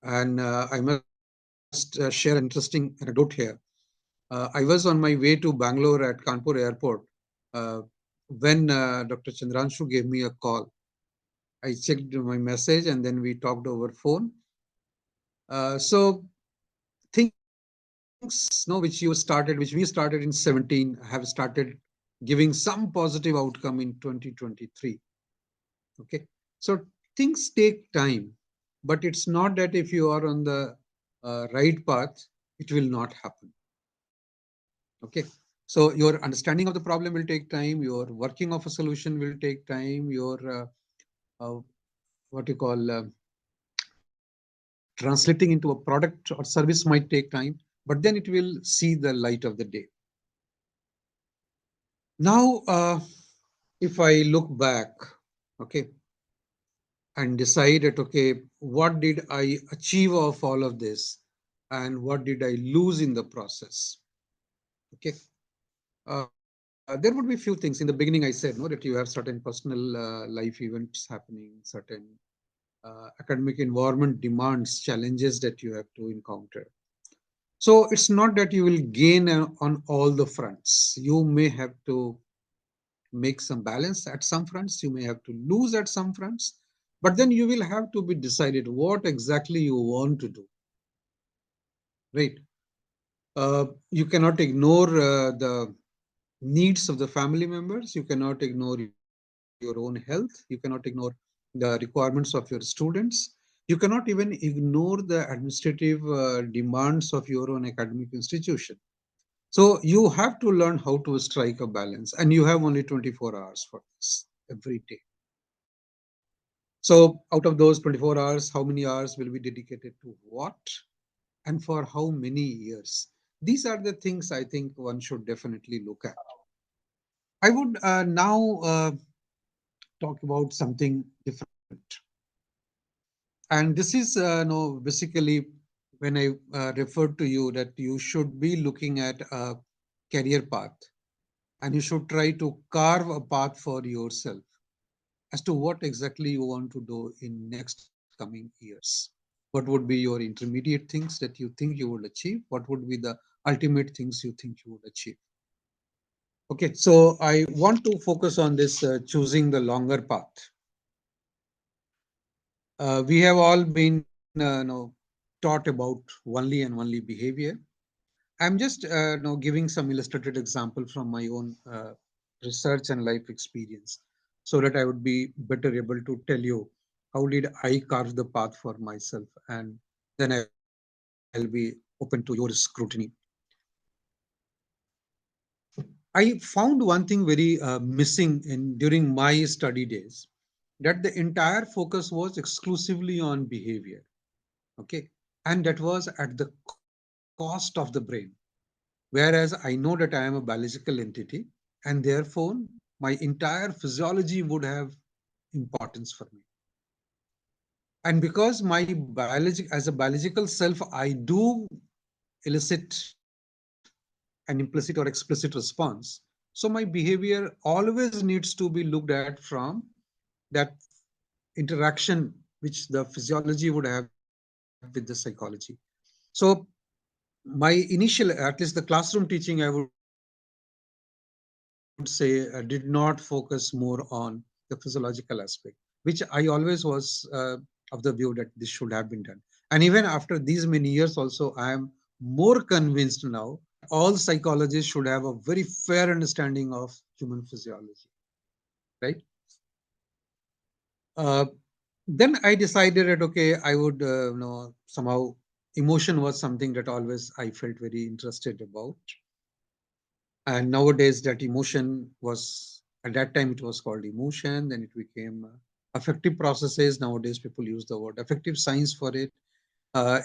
And I must share an interesting anecdote here. I was on my way to Bangalore at Kanpur airport when Dr. Chandranshu gave me a call. I checked my message and then we talked over phone. So things which we started in 17 have started giving some positive outcome in 2023. Okay, so things take time, but it's not that if you are on the right path, it will not happen. Okay, so your understanding of the problem will take time, your working of a solution will take time, your what you call translating into a product or service might take time, but then it will see the light of the day. Now, if I look back, okay, and decide that, okay, what did I achieve of all of this and what did I lose in the process? Okay. There would be few things. In the beginning, I said, no, that you have certain personal life events happening, certain academic environment demands, challenges that you have to encounter. So it's not that you will gain on all the fronts. You may have to make some balance at some fronts, you may have to lose at some fronts, but then you will have to be decided what exactly you want to do, right? You cannot ignore the needs of the family members, you cannot ignore your your own health. You cannot ignore the requirements of your students. You cannot even ignore the administrative demands of your own academic institution. So you have to learn how to strike a balance, and you have only 24 hours for this every day. So out of those 24 hours, how many hours will be dedicated to what and for how many years? These are the things I think one should definitely look at. I would now talk about something different. And this is no, basically when I referred to you that you should be looking at a career path, and you should try to carve a path for yourself as to what exactly you want to do in next coming years. What would be your intermediate things that you think you would achieve? What would be the ultimate things you think you would achieve? Okay, so I want to focus on this choosing the longer path. We have all been taught about only and only behavior. I'm just giving some illustrated example from my own research and life experience, so that I would be better able to tell you how did I carve the path for myself, and then I'll be open to your scrutiny. I found one thing very missing in during my study days, that the entire focus was exclusively on behavior. Okay, and that was at the cost of the brain. Whereas I know that I am a biological entity, and therefore my entire physiology would have importance for me. And because my biology, as a biological self, I do elicit an implicit or explicit response. So my behavior always needs to be looked at from that interaction which the physiology would have with the psychology. So my initial, at least the classroom teaching, I would say, did not focus more on the physiological aspect, which I always was of the view that this should have been done. And even after these many years also, I am more convinced now that all psychologists should have a very fair understanding of human physiology, right? Then I decided that, okay, I would, somehow emotion was something that always I felt very interested about. And nowadays that emotion was, at that time it was called emotion, then it became affective processes. Nowadays people use the word affective science for it.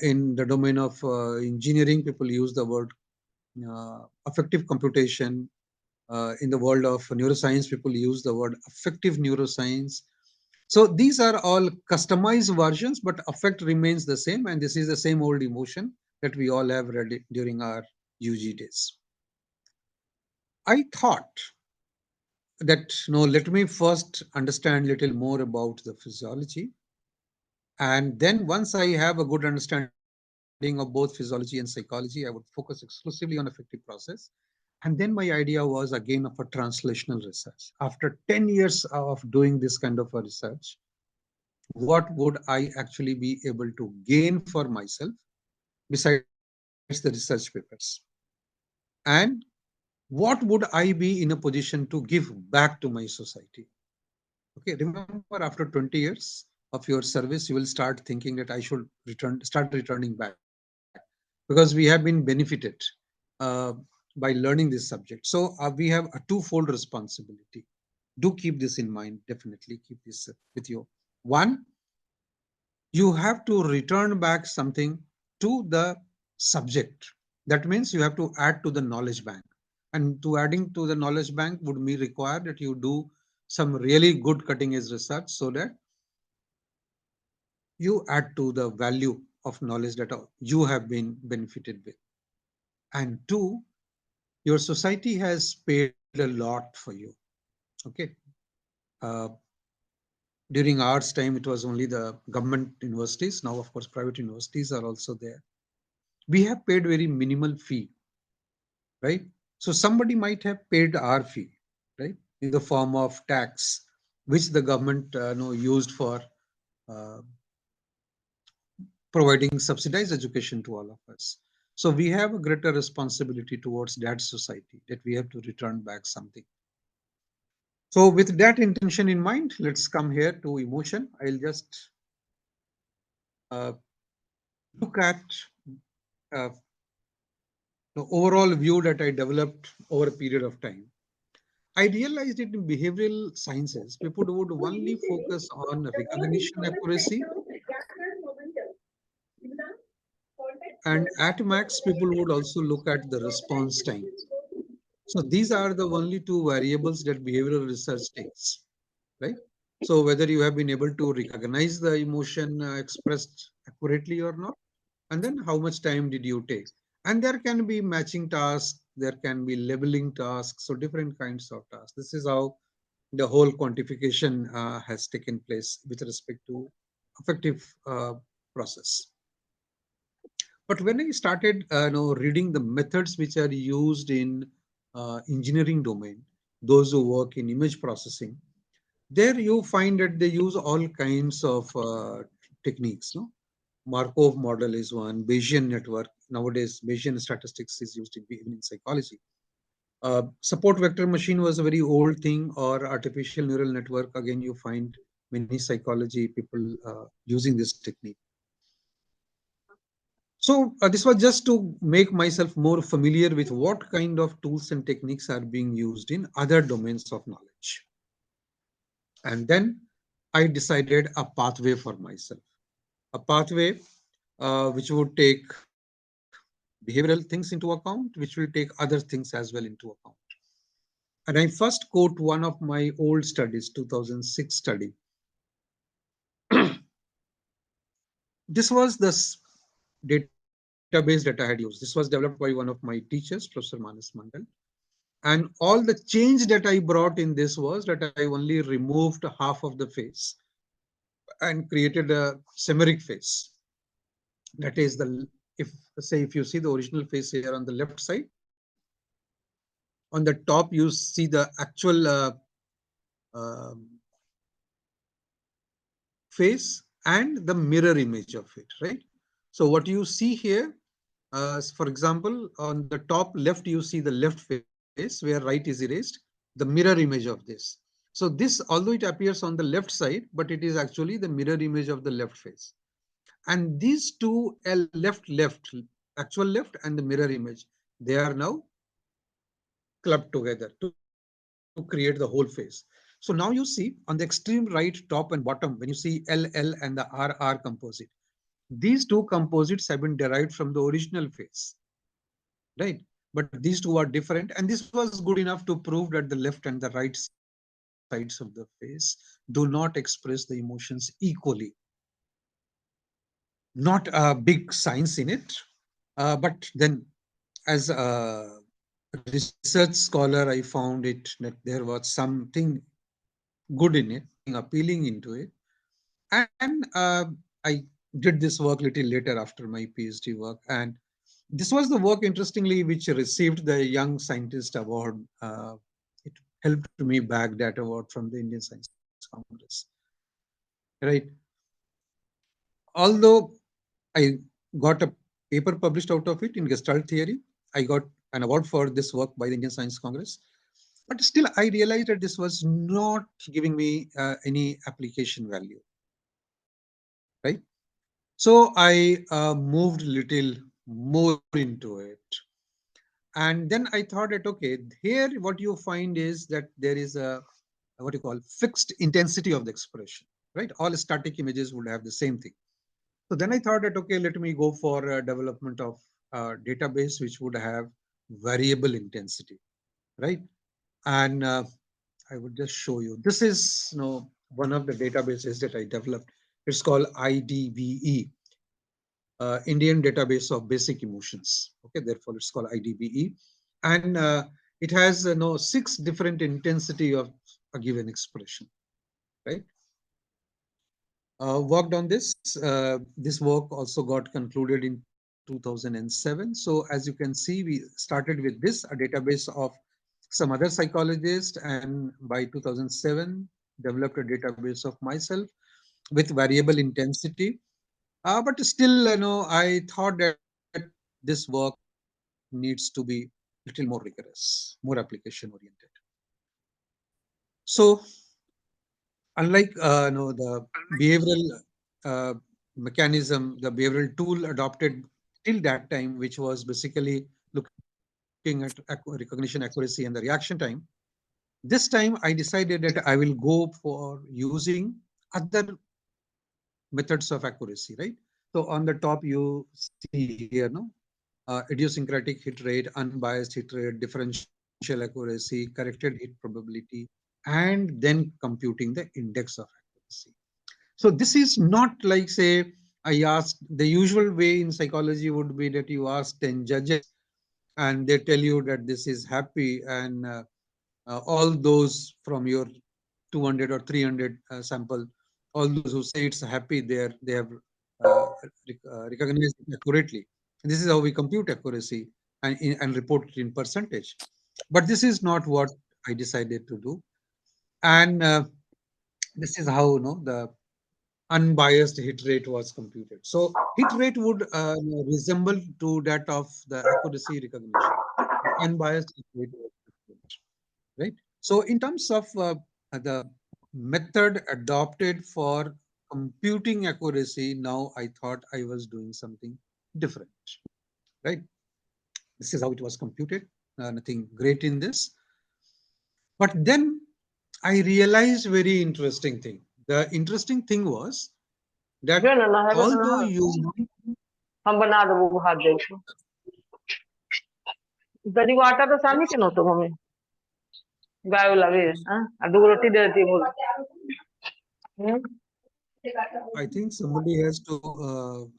In the domain of engineering, people use the word affective computation. In the world of neuroscience, people use the word affective neuroscience. So these are all customized versions, but affect remains the same, and this is the same old emotion that we all have read during our UG days. I thought that, let me first understand a little more about the physiology. And then once I have a good understanding of both physiology and psychology, I would focus exclusively on effective process. And then my idea was again of a translational research. After 10 years of doing this kind of a research, what would I actually be able to gain for myself besides the research papers? And what would I be in a position to give back to my society? Okay, remember, after 20 years of your service, you will start thinking that I should start returning back, because we have been benefited uh, by learning this subject. So we have a twofold responsibility. Do keep this in mind. Definitely keep this with you. One, you have to return back something to the subject. That means you have to add to the knowledge bank. And to adding to the knowledge bank would me require that you do some really good cutting edge research, so that you add to the value of knowledge that you have been benefited with. And two, your society has paid a lot for you. Okay. Uh, During ours time, it was only the government universities. Now, of course, private universities are also there. We have paid very minimal fee, right? So somebody might have paid our fee, right, in the form of tax, which the government used for uh, providing subsidized education to all of us. So we have a greater responsibility towards that society, that we have to return back something. So with that intention in mind, let's come here to emotion. I'll just look at uh, the overall view that I developed over a period of time. I realized that in behavioral sciences, people would only focus on recognition accuracy, and at max, people would also look at the response time. So these are the only two variables that behavioral research takes, right? So whether you have been able to recognize the emotion expressed accurately or not, and then how much time did you take? And there can be matching tasks, there can be labeling tasks, so different kinds of tasks. This is how the whole quantification has taken place with respect to affective process. But when I started reading the methods which are used in engineering domain, those who work in image processing, there you find that they use all kinds of techniques. No? Markov model is one, Bayesian network. Nowadays, Bayesian statistics is used even in psychology. Support vector machine was a very old thing, or artificial neural network. Again, you find many psychology people using this technique. So this was just to make myself more familiar with what kind of tools and techniques are being used in other domains of knowledge. And then I decided a pathway for myself, a pathway which would take behavioral things into account, which will take other things as well into account. And I first quote one of my old studies, 2006 study. This was the database that I had used. This was developed by one of my teachers, Professor Manas Mandal. And all the change that I brought in this was that I only removed half of the face and created a semeric face. That is the, if say, if you see the original face here on the left side, on the top you see the actual um, face and the mirror image of it, right? So what you see here, for example, on the top left, you see the left face where right is erased, the mirror image of this. So this, although it appears on the left side, but it is actually the mirror image of the left face. And these two, left, actual left and the mirror image, they are now clubbed together to create the whole face. So now you see on the extreme right, top and bottom, when you see LL and the RR composite, these two composites have been derived from the original face, right? But these two are different, and this was good enough to prove that the left and the right sides of the face do not express the emotions equally. Not a big science in it, but then as a research scholar, I found it that there was something good in it, appealing into it. And I did this work little later after my PhD work. And this was the work, interestingly, which received the Young Scientist Award. It helped me bag that award from the Indian Science Congress. Right. Although I got a paper published out of it in Gestalt theory, I got an award for this work by the Indian Science Congress. But still, I realized that this was not giving me any application value. Right. So I moved little more into it. And then I thought that, okay, here what you find is that there is a, what you call, fixed intensity of the expression, right? All static images would have the same thing. So then I thought that, okay, let me go for a development of a database which would have variable intensity, right? And I would just show you. This is, one of the databases that I developed. It's called IDBE, Indian Database of Basic Emotions. Okay, therefore it's called IDBE, and it has 6 different intensity of a given expression, right? Worked on this. This work also got concluded in 2007. So as you can see, we started with this, a database of some other psychologists, and by 2007 developed a database of myself with variable intensity. But still, I thought that this work needs to be a little more rigorous, more application oriented. So unlike no, the behavioral mechanism, the behavioral tool adopted till that time, which was basically looking at recognition accuracy and the reaction time, this time I decided that I will go for using other methods of accuracy, right? So on the top you see here, no, idiosyncratic hit rate, unbiased hit rate, differential accuracy, corrected hit probability, and then computing the index of accuracy. So this is not like, say, I asked, the usual way in psychology would be that you ask 10 judges and they tell you that this is happy, and all those from your 200 or 300 sample, all those who say it's happy, they have recognized it accurately. And this is how we compute accuracy and report it in percentage. But this is not what I decided to do. And this is how, the unbiased hit rate was computed. So hit rate would resemble to that of the accuracy recognition. Unbiased hit rate was computed, right? So in terms of the method adopted for computing accuracy, now I thought I was doing something different, right? This is how it was computed. Nothing great in this. But then I realized very interesting thing. The interesting thing was that although you हम बना देबो भात दै छौ तनी आटा तो सानी के न तो हमें गाय वाला वे हां आ दो रोटी दे देती बोल I think somebody has to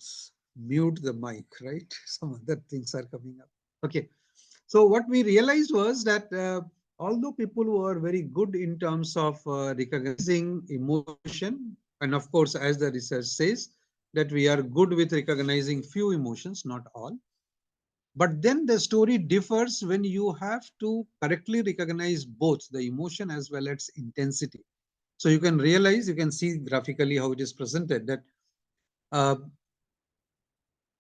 mute the mic, right? Some other things are coming up. Okay. So what we realized was that although people were very good in terms of recognizing emotion, and of course, as the research says, that we are good with recognizing few emotions, not all. But then the story differs when you have to correctly recognize both the emotion as well as intensity. So you can realize, you can see graphically how it is presented, that uh,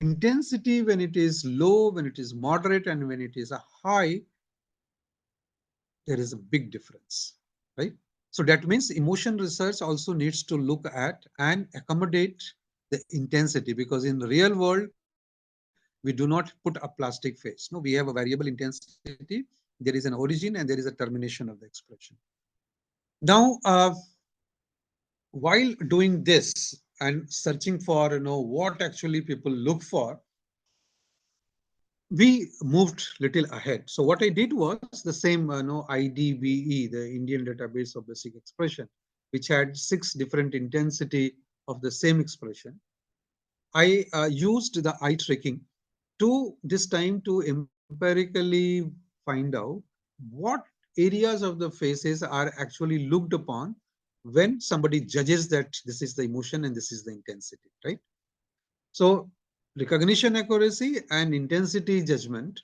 intensity, when it is low, when it is moderate, and when it is a high, there is a big difference, right? So that means emotion research also needs to look at and accommodate the intensity, because in the real world, we do not put a plastic face. No, we have a variable intensity. There is an origin and there is a termination of the expression. Now, while doing this and searching for, what actually people look for, we moved little ahead. So what I did was the same, IDBE, the Indian Database of Basic Expression, which had 6 different intensity of the same expression. I used the eye tracking to this time to empirically find out what areas of the faces are actually looked upon when somebody judges that this is the emotion and this is the intensity, right? So recognition accuracy and intensity judgment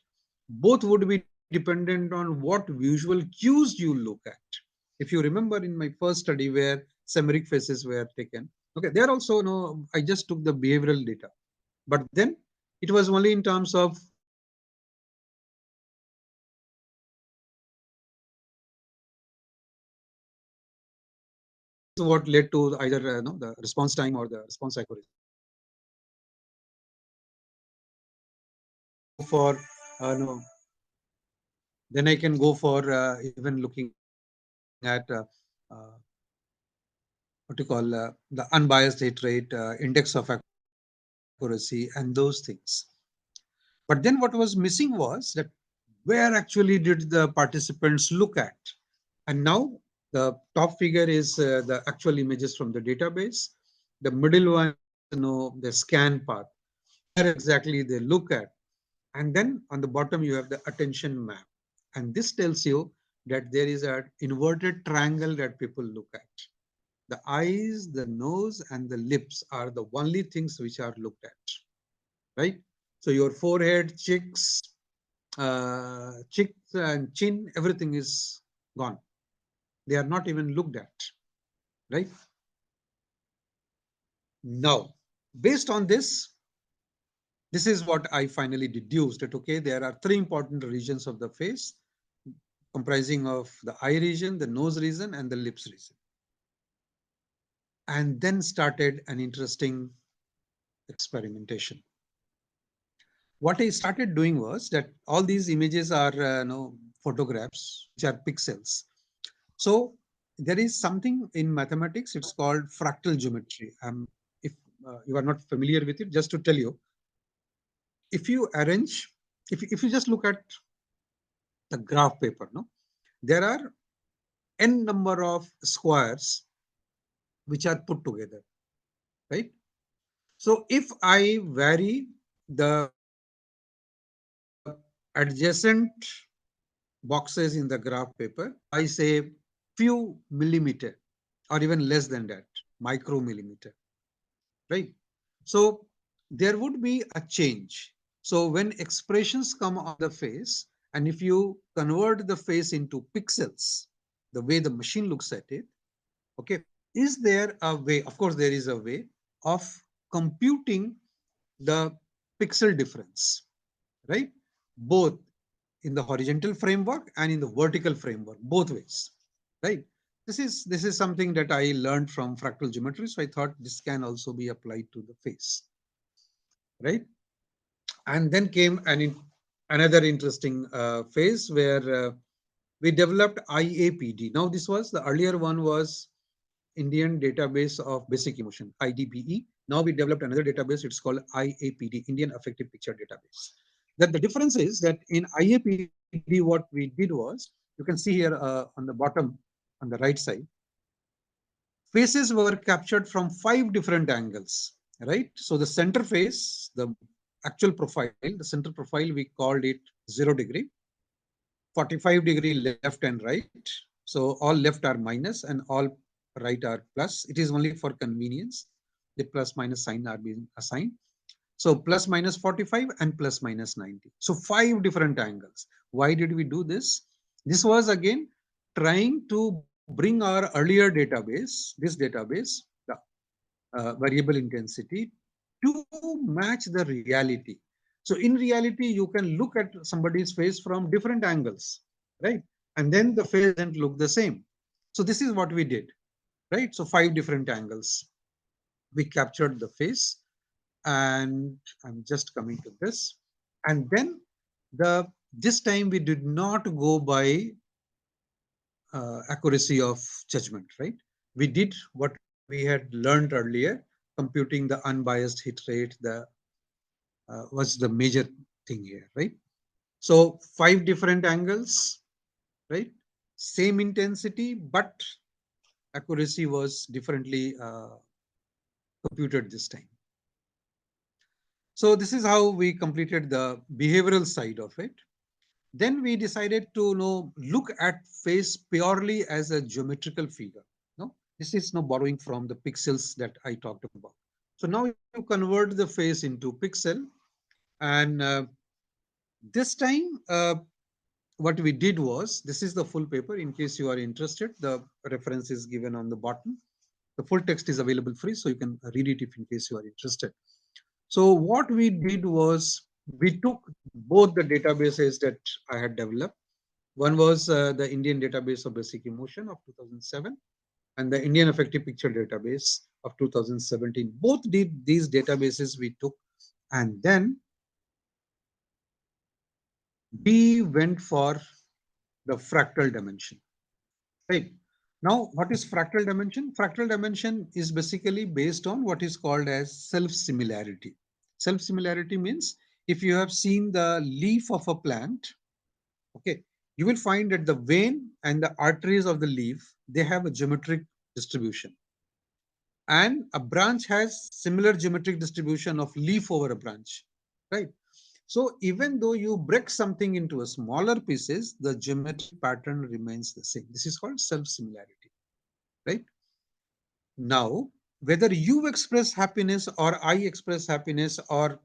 both would be dependent on what visual cues you look at. If you remember in my first study where semeric faces were taken, okay, there also, I just took the behavioral data, but then it was only in terms of what led to either the response time or the response accuracy. For no, then I can go for even looking at what you call the unbiased hit rate, index of accuracy, and those things. But then what was missing was that where actually did the participants look at? And now the top figure is the actual images from the database. The middle one is, the scan path, where exactly they look at. And then on the bottom, you have the attention map. And this tells you that there is an inverted triangle that people look at. The eyes, the nose, and the lips are the only things which are looked at, right? So your forehead, cheeks, and chin, everything is gone. They are not even looked at, right? Now, based on this is what I finally deduced that, okay, there are 3 important regions of the face. comprising of the eye region, the nose region, and the lips region. And then started an interesting experimentation. What I started doing was that all these images are photographs, which are pixels. So there is something in mathematics, it's called fractal geometry. If you are not familiar with it, just to tell you, if you arrange, if you just look at the graph paper, no, there are n number of squares which are put together, right? So if I vary the adjacent boxes in the graph paper by say few millimeter or even less than that, micromillimeter, right? So there would be a change. So when expressions come on the face, and if you convert the face into pixels, the way the machine looks at it, okay, is there a way? Of course, there is a way of computing the pixel difference, right? Both in the horizontal framework and in the vertical framework, both ways, right? This is something that I learned from fractal geometry, so I thought this can also be applied to the face, right? And then came another interesting phase where we developed IAPD. Now this was the earlier one was Indian Database of Basic Emotion, IDBE. Now we developed another database, it's called IAPD, Indian Affective Picture Database. That the difference is that in IAPD, what we did was, you can see here on the bottom, on the right side, faces were captured from 5 different angles, right? So the center face, the actual profile, the center profile, we called it 0 degree, 45-degree left and right. So all left are minus and all right are plus. It is only for convenience. The plus minus sign are being assigned. So plus minus 45 and plus minus 90. So 5 different angles. Why did we do this? This was again trying to bring our earlier database, this database, the variable intensity, to match the reality. So in reality, you can look at somebody's face from different angles, right? And then the face doesn't look the same. So this is what we did, right? So 5 different angles. We captured the face, and I'm just coming to this. And then this time we did not go by accuracy of judgment, right? We did what we had learned earlier, computing the unbiased hit rate, was the major thing here, right? So 5 different angles, right? Same intensity, but accuracy was differently computed this time. So this is how we completed the behavioral side of it. Then we decided to look at face purely as a geometrical figure. No, this is no borrowing from the pixels that I talked about. So now you convert the face into pixel, and this time what we did was, this is the full paper. In case you are interested, the reference is given on the bottom. The full text is available free, so you can read it if in case you are interested. So what we did was, we took both the databases that I had developed. One was the Indian Database of Basic Emotion of 2007 and the Indian Affective Picture Database of 2017. Both these databases we took, and then we went for the fractal dimension. Right. Now, what is fractal dimension? Fractal dimension is basically based on what is called as self-similarity. Self-similarity means if you have seen the leaf of a plant, okay, you will find that the vein and the arteries of the leaf, they have a geometric distribution. And a branch has similar geometric distribution of leaf over a branch, right? So even though you break something into a smaller pieces, the geometric pattern remains the same. This is called self-similarity, right? Now, whether you express happiness or I express happiness or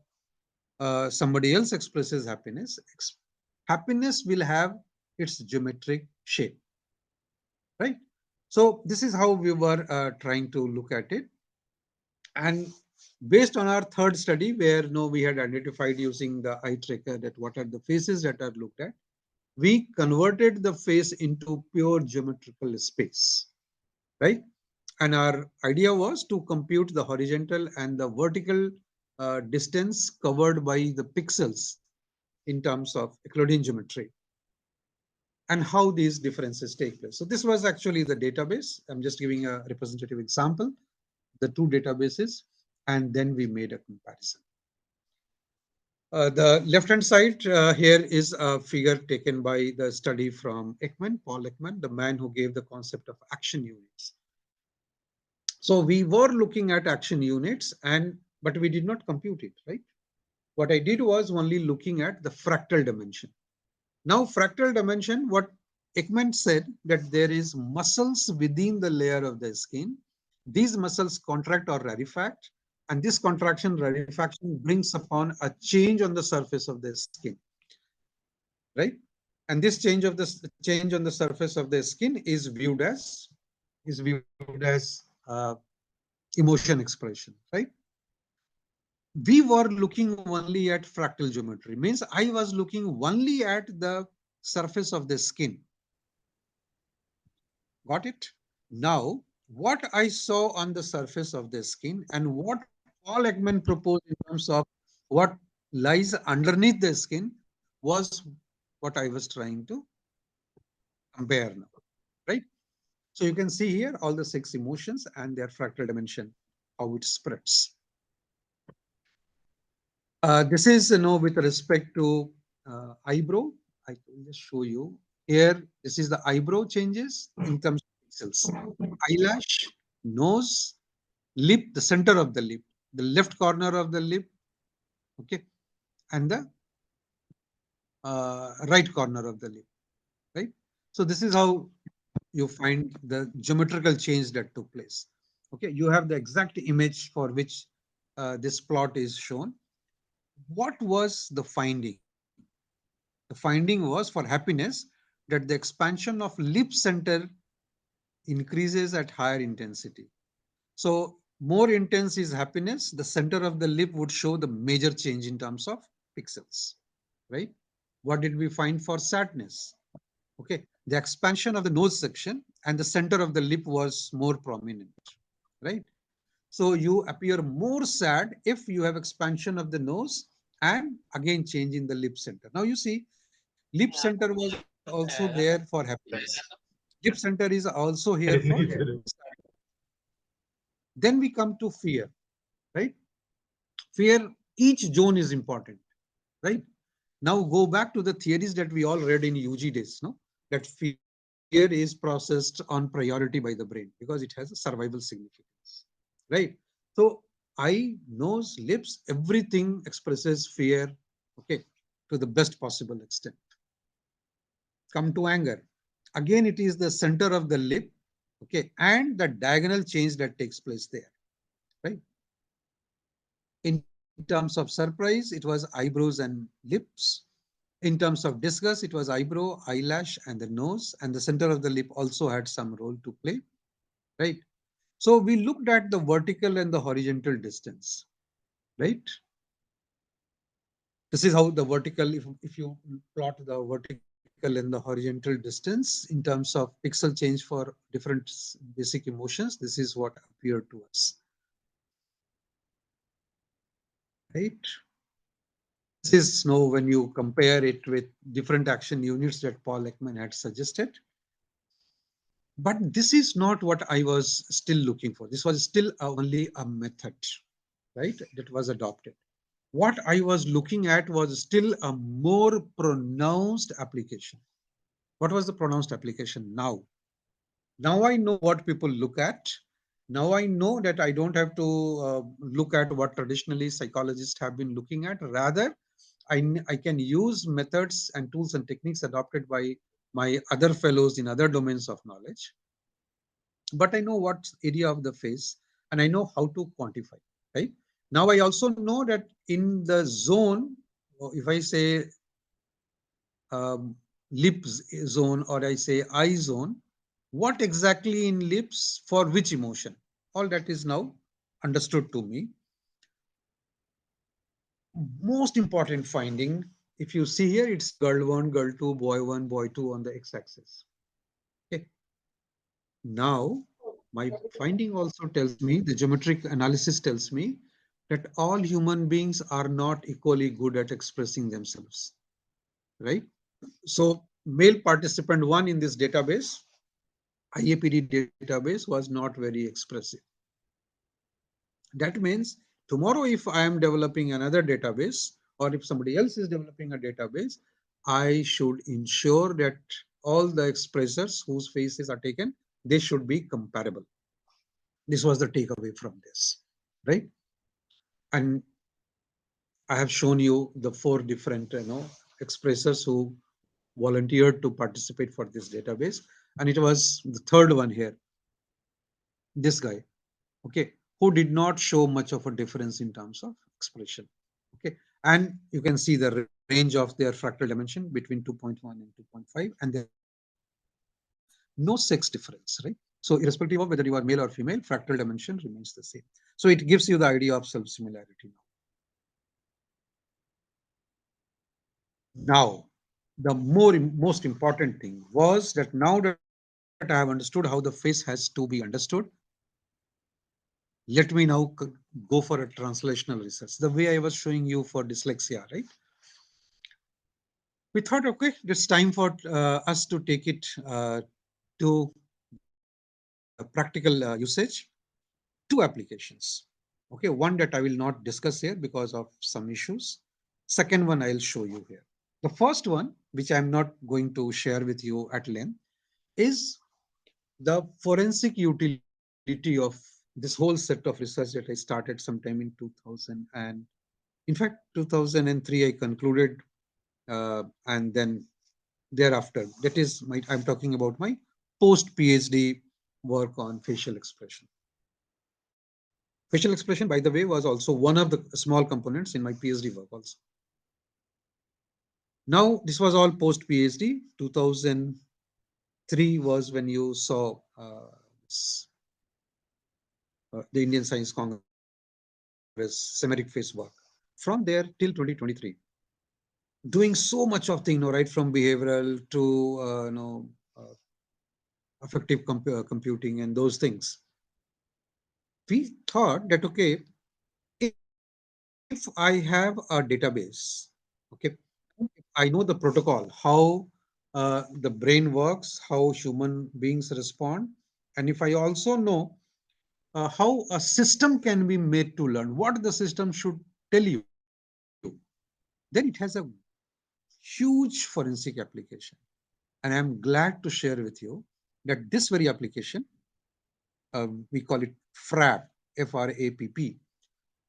somebody else expresses happiness, happiness will have its geometric shape, right? So this is how we were trying to look at it. And based on our third study, where we had identified using the eye tracker that what are the faces that are looked at, we converted the face into pure geometrical space, right? And our idea was to compute the horizontal and the vertical distance covered by the pixels in terms of Euclidean geometry and how these differences take place. So this was actually the database. I'm just giving a representative example, the two databases, and then we made a comparison. The left-hand side here is a figure taken by the study from Ekman, Paul Ekman, the man who gave the concept of action units. So we were looking at action units, but we did not compute it, right? What I did was only looking at the fractal dimension. Now, fractal dimension, what Ekman said that there is muscles within the layer of the skin. These muscles contract or rarefact, and this contraction rarefaction brings upon a change on the surface of the skin, right? And this change on the surface of the skin is viewed as emotion expression, right? We were looking only at fractal geometry, means I was looking only at the surface of the skin. Got it? Now, what I saw on the surface of the skin and what Paul Ekman proposed in terms of what lies underneath the skin was what I was trying to compare now, right? So you can see here all the 6 emotions and their fractal dimension, how it spreads. This is, with respect to eyebrow. I will just show you here. This is the eyebrow changes in terms of pixels. Eyelash, nose, lip, the center of the lip, the left corner of the lip, okay, and the right corner of the lip, right? So this is how you find the geometrical change that took place. Okay, you have the exact image for which this plot is shown. What was the finding? The finding was for happiness that the expansion of lip center increases at higher intensity. So more intense is happiness, the center of the lip would show the major change in terms of pixels, right? What did we find for sadness? Okay, the expansion of the nose section and the center of the lip was more prominent, right? So you appear more sad if you have expansion of the nose and again change in the lip center. Now you see, lip center was also there for happiness. Lip center is also here for sadness. Then we come to fear, right? Fear, each zone is important, right? Now go back to the theories that we all read in UG days, no? That fear is processed on priority by the brain because it has a survival significance, right? So eye, nose, lips, everything expresses fear, okay, to the best possible extent. Come to anger. Again, it is the center of the lip, okay, and the diagonal change that takes place there, right? In terms of surprise, it was eyebrows and lips. In terms of disgust, it was eyebrow, eyelash, and the nose, and the center of the lip also had some role to play, right? So we looked at the vertical and the horizontal distance, right? This is how the vertical, if you plot the vertical and the horizontal distance in terms of pixel change for different basic emotions, this is what appeared to us, right? This is now when you compare it with different action units that Paul Ekman had suggested. But this is not what I was still looking for. This was still only a method, right, that was adopted. What I was looking at was still a more pronounced application. What was the pronounced application now? Now I know what people look at. Now I know that I don't have to look at what traditionally psychologists have been looking at. Rather, I can use methods and tools and techniques adopted by my other fellows in other domains of knowledge. But I know what area of the face and I know how to quantify, right? Now I also know that in the zone, if I say lips zone or I say eye zone, what exactly in lips for which emotion? All that is now understood to me. Most important finding if you see here, it's girl 1, girl 2, boy 1, boy 2 on the x-axis. Okay. Now, my finding also tells me, the geometric analysis tells me that all human beings are not equally good at expressing themselves, right? So male participant 1 in this database, IAPD database, was not very expressive. That means tomorrow, if I am developing another database, or if somebody else is developing a database, I should ensure that all the expressors whose faces are taken, they should be comparable. This was the takeaway from this, right? And I have shown you the 4 different, expressors who volunteered to participate for this database. And it was the third one here, this guy, okay, who did not show much of a difference in terms of expression. Okay, and you can see the range of their fractal dimension between 2.1 and 2.5, and there no sex difference, right? So irrespective of whether you are male or female, fractal dimension remains the same. So it gives you the idea of self-similarity now. Now, the most important thing was that now that I have understood how the face has to be understood, let me now go for a translational research, the way I was showing you for dyslexia, right? We thought, okay, it's time for us to take it to practical usage. 2 applications. Okay, one that I will not discuss here because of some issues. Second one I'll show you here. The first one, which I'm not going to share with you at length, is the forensic utility of this whole set of research that I started sometime in 2000. And in fact, 2003, I concluded, and then thereafter, that is I'm talking about my post PhD work on facial expression. Facial expression, by the way, was also one of the small components in my PhD work also. Now, this was all post PhD. 2003 was when you saw the Indian Science Congress Semitic face work. From there till 2023, doing so much of thing, right from behavioral to affective computing and those things. We thought that, okay, if I have a database, okay, I know the protocol, how the brain works, how human beings respond, and if I also know how a system can be made to learn, what the system should tell you, then it has a huge forensic application. And I'm glad to share with you that this very application, we call it FRAP, F-R-A-P-P.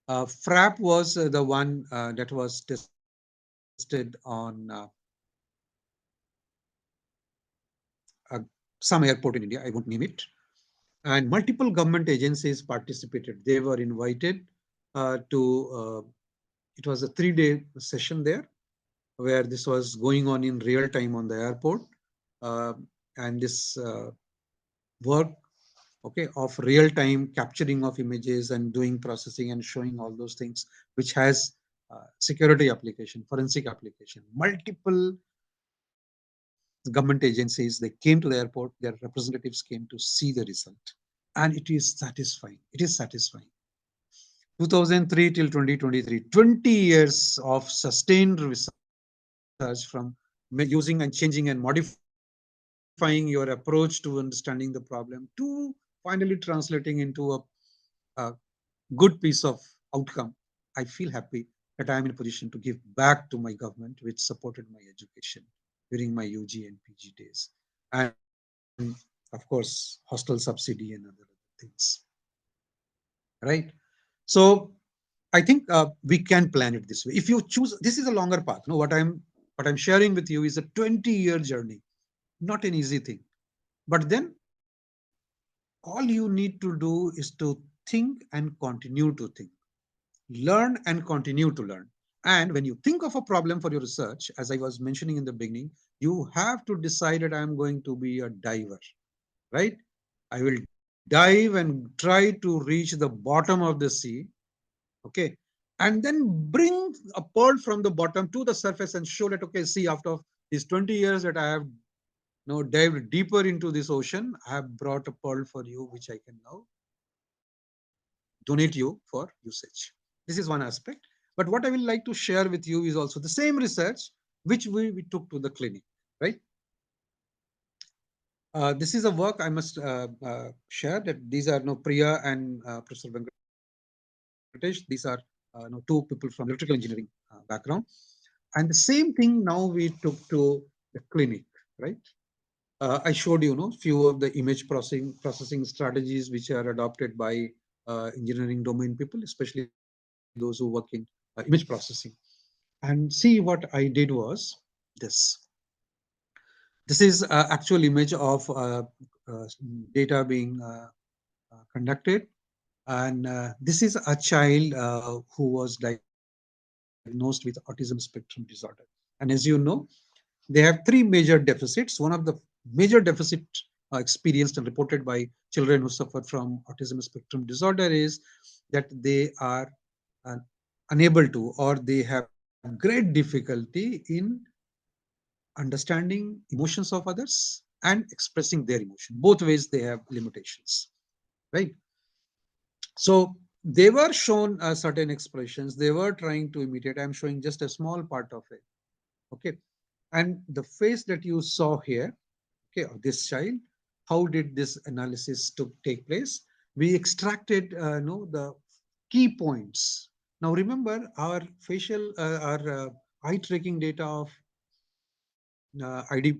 FRAP was the one that was tested on some airport in India, I won't name it. And multiple government agencies participated. They were invited it was a 3-day session there, where this was going on in real time on the airport. And this work, okay, of real time capturing of images and doing processing and showing all those things, which has security application, forensic application, multiple government agencies, they came to the airport, their representatives came to see the result. And it is satisfying. It is satisfying. 2003 till 2023, 20 years of sustained research from using and changing and modifying your approach to understanding the problem to finally translating into a good piece of outcome. I feel happy that I am in a position to give back to my government, which supported my education during my UG and PG days. And of course, hostel subsidy and other things. Right? So I think we can plan it this way. If you choose, this is a longer path. No, what I'm sharing with you is a 20-year journey, not an easy thing. But then all you need to do is to think and continue to think, learn and continue to learn. And when you think of a problem for your research, as I was mentioning in the beginning, you have to decide that I'm going to be a diver, right? I will dive and try to reach the bottom of the sea, okay, and then bring a pearl from the bottom to the surface and show that, okay, see, after these 20 years that I have dived deeper into this ocean, I have brought a pearl for you, which I can now donate you for usage. This is one aspect. But what I will like to share with you is also the same research which we took to the clinic, right? This is a work I must share, that these are Priya and Professor Venkatesh. These are two people from electrical engineering background. And the same thing now we took to the clinic, right? I showed you, few of the image processing strategies which are adopted by engineering domain people, especially those who work in image processing. And see, what I did was this. This is actual image of data being conducted. And this is a child who was diagnosed with autism spectrum disorder. And as you know, they have three major deficits. One of the major deficit experienced and reported by children who suffer from autism spectrum disorder is that they are uh, unable to, or they have great difficulty in understanding emotions of others and expressing their emotion. Both ways they have limitations, right? So they were shown certain expressions. They were trying to imitate. I'm showing just a small part of it. Okay. And the face that you saw here, okay, of this child, how did this analysis take place? We extracted the key points. Now remember, our facial, our eye tracking data of ID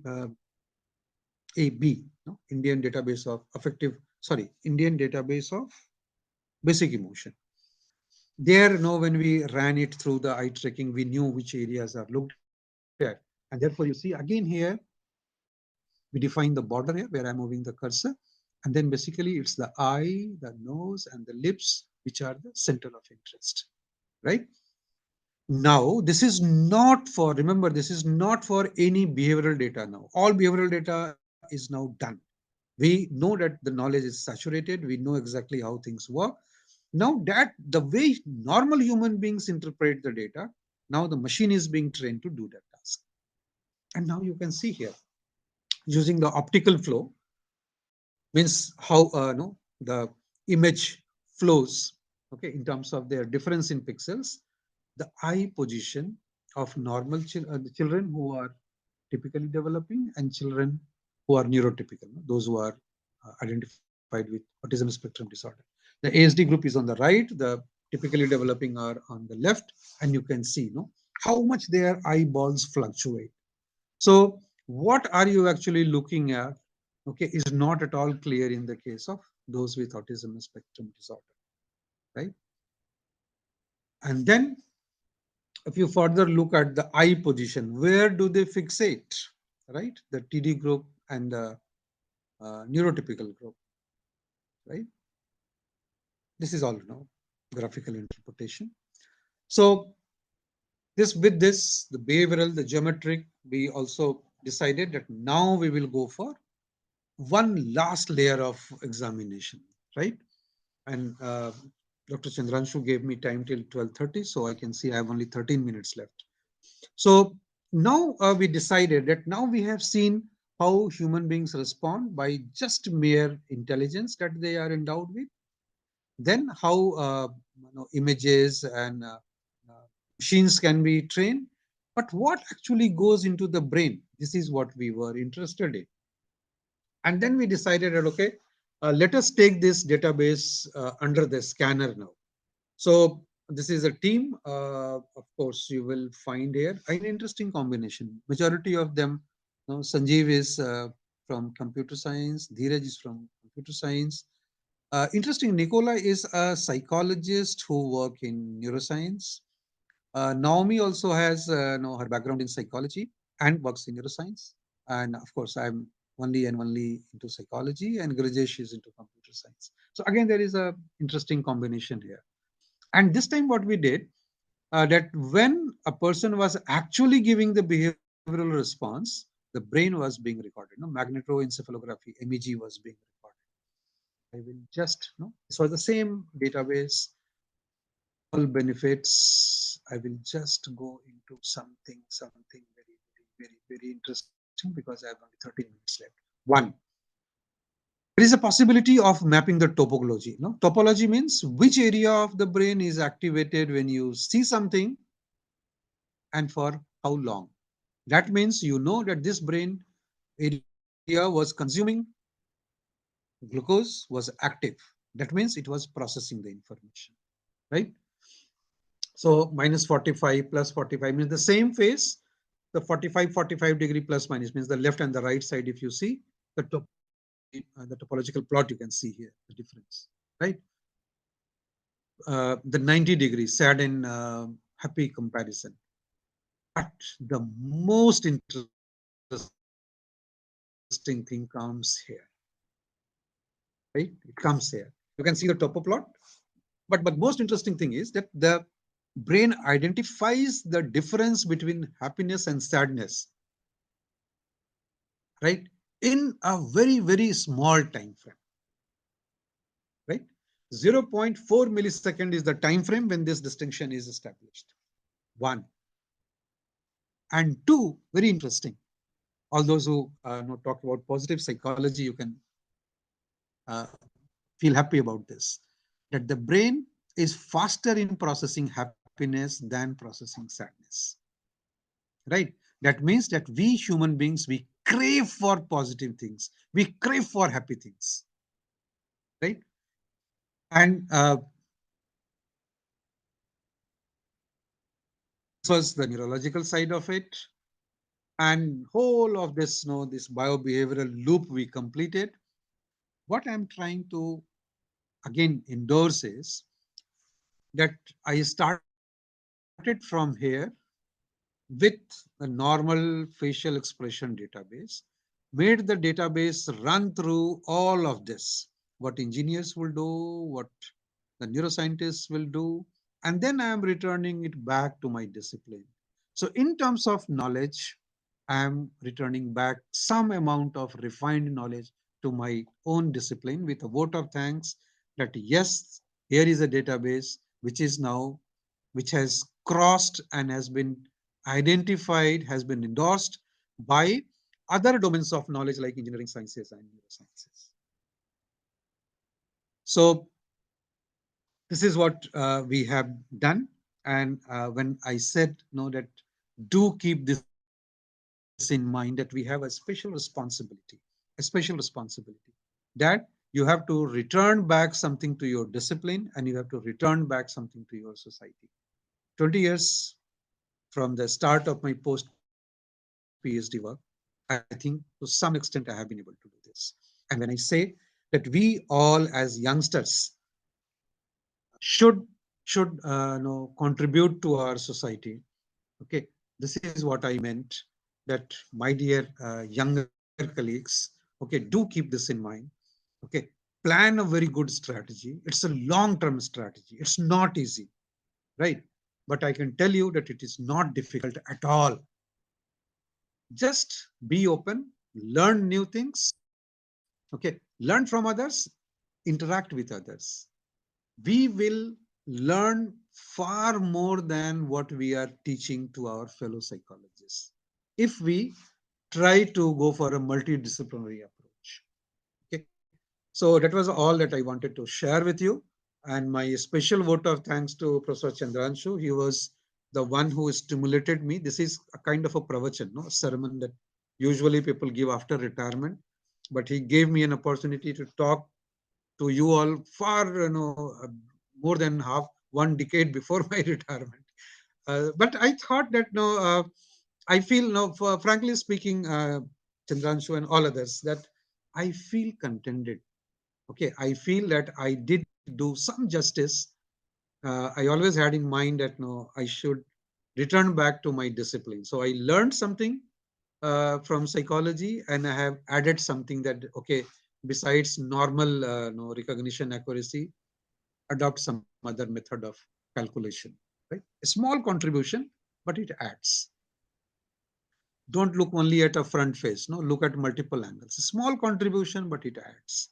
AB, Indian database of Indian database of basic emotion. There, when we ran it through the eye tracking, we knew which areas are looked at. And therefore, you see again here, we define the border here where I'm moving the cursor. And then basically it's the eye, the nose, and the lips, which are the center of interest, right? Now, this is not for, remember, this is not for any behavioral data now. All behavioral data is now done. We know that the knowledge is saturated. We know exactly how things work. Now that the way normal human beings interpret the data, now the machine is being trained to do that task. And now you can see here, using the optical flow, means how the image flows, okay, in terms of their difference in pixels, the eye position of normal the children who are typically developing and children who are neurotypical, those who are identified with autism spectrum disorder. The ASD group is on the right, the typically developing are on the left, and you can see how much their eyeballs fluctuate. So what are you actually looking at, okay, is not at all clear in the case of those with autism spectrum disorder, right? And then if you further look at the eye position, where do they fixate, right? The TD group and the neurotypical group, right? This is all graphical interpretation. So with this, the behavioral, the geometric, we also decided that now we will go for one last layer of examination, right? And Dr. Chandranshu gave me time till 12:30, so I can see I have only 13 minutes left. So now we decided that now we have seen how human beings respond by just mere intelligence that they are endowed with. Then how images and machines can be trained. But what actually goes into the brain? This is what we were interested in. And then we decided that, okay, let us take this database under the scanner now. So this is a team, of course, you will find here an interesting combination. Majority of them, Sanjeev is from computer science, Dheeraj is from computer science. Interesting, Nicola is a psychologist who work in neuroscience. Naomi also has her background in psychology and works in neuroscience. And of course, I'm only into psychology, and Grajesh is into computer science. So again, there is a interesting combination here. And this time what we did, that when a person was actually giving the behavioral response, the brain was being recorded. Magnetoencephalography, MEG was being recorded. I will just, this was the same database. benefits. I will just go into something very interesting because I have only 13 minutes left. One, there is a possibility of mapping the topology. No, topology means which area of the brain is activated when you see something and for how long. That means you know that this brain area was consuming glucose, was active. That means it was processing the information, right? So minus 45 plus 45 means the same phase. The 45 degree plus minus means the left and the right side. If you see the the topological plot, you can see here the difference, right? The 90 degrees sad and happy comparison. But the most interesting thing comes here, right? It comes here. You can see the topo plot. But most interesting thing is that the brain identifies the difference between happiness and sadness, right? In a very small time frame, right? 0.4 millisecond is the time frame when this distinction is established. One. And two, very interesting. All those who talk about positive psychology, you can feel happy about this, that the brain is faster in processing happiness than processing sadness, right? That means that we human beings, we crave for positive things. We crave for happy things, right? And this was the neurological side of it. And whole of this, this biobehavioral loop we completed. What I'm trying to again endorse is that I started from here with a normal facial expression database, made the database run through all of this, what engineers will do, what the neuroscientists will do, and then I am returning it back to my discipline. So in terms of knowledge, I am returning back some amount of refined knowledge to my own discipline with a vote of thanks that yes, here is a database which is now, which has crossed and has been identified, has been endorsed by other domains of knowledge like engineering sciences and neurosciences. So this is what we have done. And when I said that do keep this in mind, that we have a special responsibility, that you have to return back something to your discipline and you have to return back something to your society. 20 years from the start of my post-PhD work, I think to some extent I have been able to do this. And when I say that we all as youngsters should contribute to our society, okay, this is what I meant, that my dear younger colleagues, okay, do keep this in mind, okay, plan a very good strategy. It's a long-term strategy. It's not easy, right? But I can tell you that it is not difficult at all. Just be open, learn new things, okay, learn from others, interact with others. We will learn far more than what we are teaching to our fellow psychologists if we try to go for a multidisciplinary approach. Okay, so that was all that I wanted to share with you. And my special vote of thanks to Professor Chandranshu. He was the one who stimulated me. This is a kind of a pravachan, a sermon that usually people give after retirement. But he gave me an opportunity to talk to you all far, more than half one decade before my retirement. But I thought that I feel frankly speaking, Chandranshu and all others, that I feel contented. Okay, I feel that I did do some justice. I always had in mind that I should return back to my discipline. So I learned something from psychology, and I have added something that, okay, besides normal recognition accuracy, adopt some other method of calculation, right? A small contribution, but it adds. Don't look only at a front face, look at multiple angles. A small contribution, but it adds.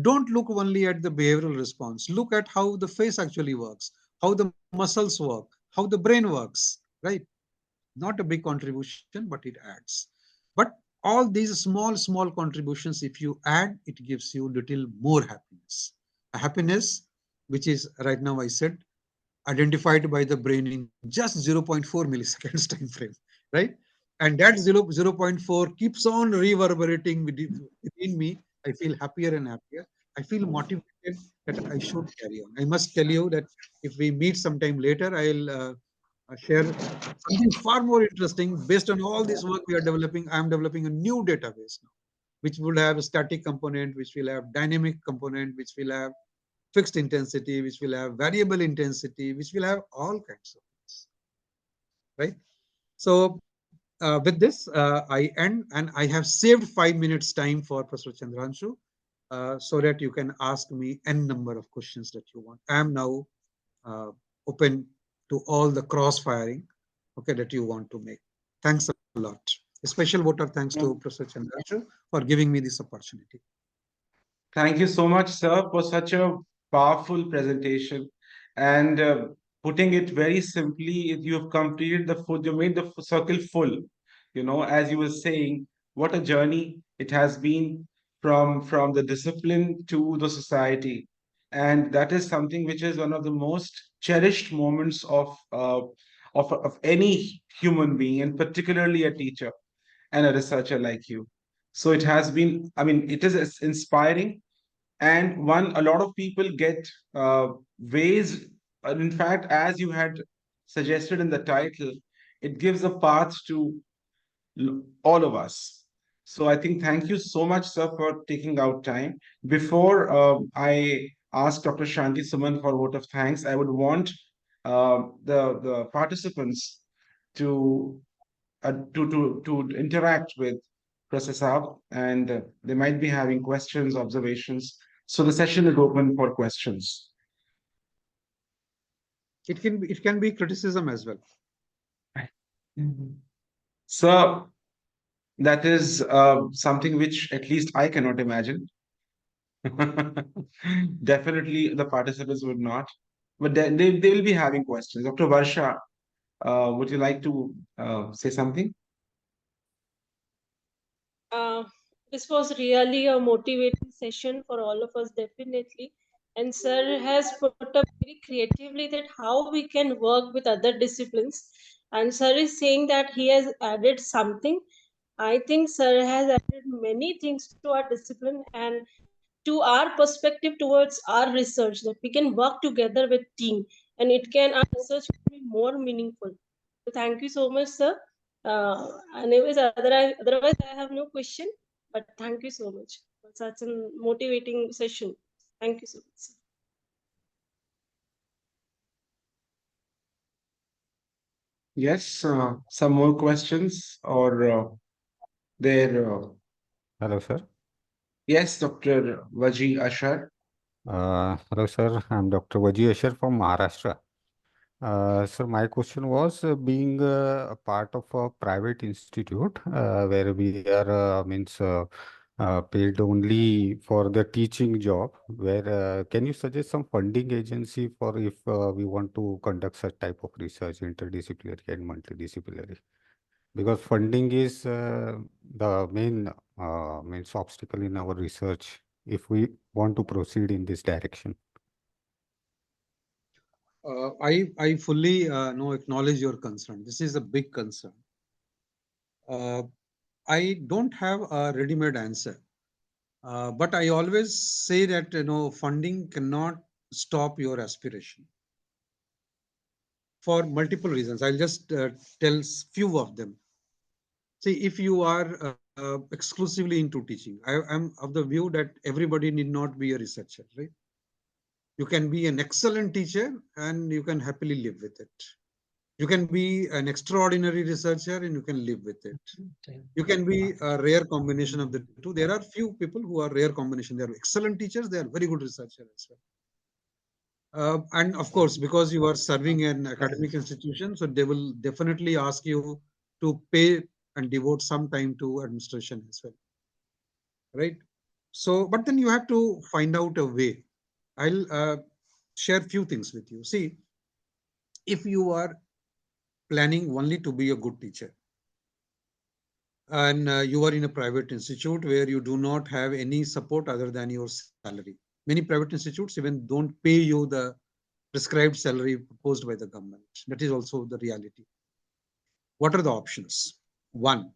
Don't look only at the behavioral response. Look at how the face actually works. how the muscles work, how the brain works, right? Not a big contribution, but it adds. But all these small contributions, if you add, it gives you little more happiness. A happiness which is right now, I said, identified by the brain in just 0.4 milliseconds time frame, right? And that 0.4 keeps on reverberating within me. I feel happier and happier. I feel motivated that I should carry on. I must tell you that if we meet sometime later, I'll share something far more interesting. Based on all this work we are developing, I am developing a new database now, which will have a static component, which will have dynamic component, which will have fixed intensity, which will have variable intensity, which will have all kinds of things, right? So with this, I end, and I have saved 5 minutes time for Professor Chandranshu, so that you can ask me n number of questions that you want. I am now open to all the cross firing, okay, that you want to make. Thanks a lot. A special vote of thanks to Professor Chandranshu for giving me this opportunity. Thank you so much, sir, for such a powerful presentation. And putting it very simply, you have completed the full, you made the circle full. You know, as you were saying, what a journey it has been from the discipline to the society. And that is something which is one of the most cherished moments of any human being, and particularly a teacher and a researcher like you. So it has been, I mean, it is inspiring, and one a lot of people get ways. In fact, as you had suggested in the title, it gives a path to all of us. So I think thank you so much, sir, for taking out time. Before I ask Dr. Shanti Suman for a vote of thanks, I would want the participants to to interact with Professor Saab, and they might be having questions, observations. So the session is open for questions. It can be criticism as well. So that is something which at least I cannot imagine. Definitely the participants would not, but they will be having questions. Dr. Varsha, would you like to say something? Uh, this was really a motivating session for all of us, definitely. And sir has put up very creatively that how we can work with other disciplines. And sir is saying that he has added something. I think sir has added many things to our discipline and to our perspective towards our research, that we can work together with team, and it can, our research can be more meaningful. So thank you so much, sir. Anyways, otherwise I have no question, but thank you so much for such a motivating session. Thank you so much, sir. Yes, some more questions or there? Hello, sir. Yes, Dr. Waji Ashar. Hello, sir. I'm Dr. Vaji Asher from Maharashtra. Sir, my question was being a part of a private institute where we are paid only for the teaching job. Where can you suggest some funding agency for if we want to conduct such type of research, interdisciplinary and multidisciplinary? Because funding is the main obstacle in our research if we want to proceed in this direction. I fully acknowledge your concern. This is a big concern. I don't have a ready-made answer, but I always say that funding cannot stop your aspiration for multiple reasons. I'll just tell few of them. See, if you are exclusively into teaching, I'm of the view that everybody need not be a researcher, right? You can be an excellent teacher and you can happily live with it. You can be an extraordinary researcher and you can live with it. You can be a rare combination of the two. There are few people who are rare combination. They are excellent teachers. They are very good researchers as well. And of course, because you are serving an academic institution, so they will definitely ask you to pay and devote some time to administration as well, right? So, but then you have to find out a way. I'll share few things with you. See, if you are planning only to be a good teacher, and you are in a private institute where you do not have any support other than your salary. Many private institutes even don't pay you the prescribed salary proposed by the government. That is also the reality. What are the options? One,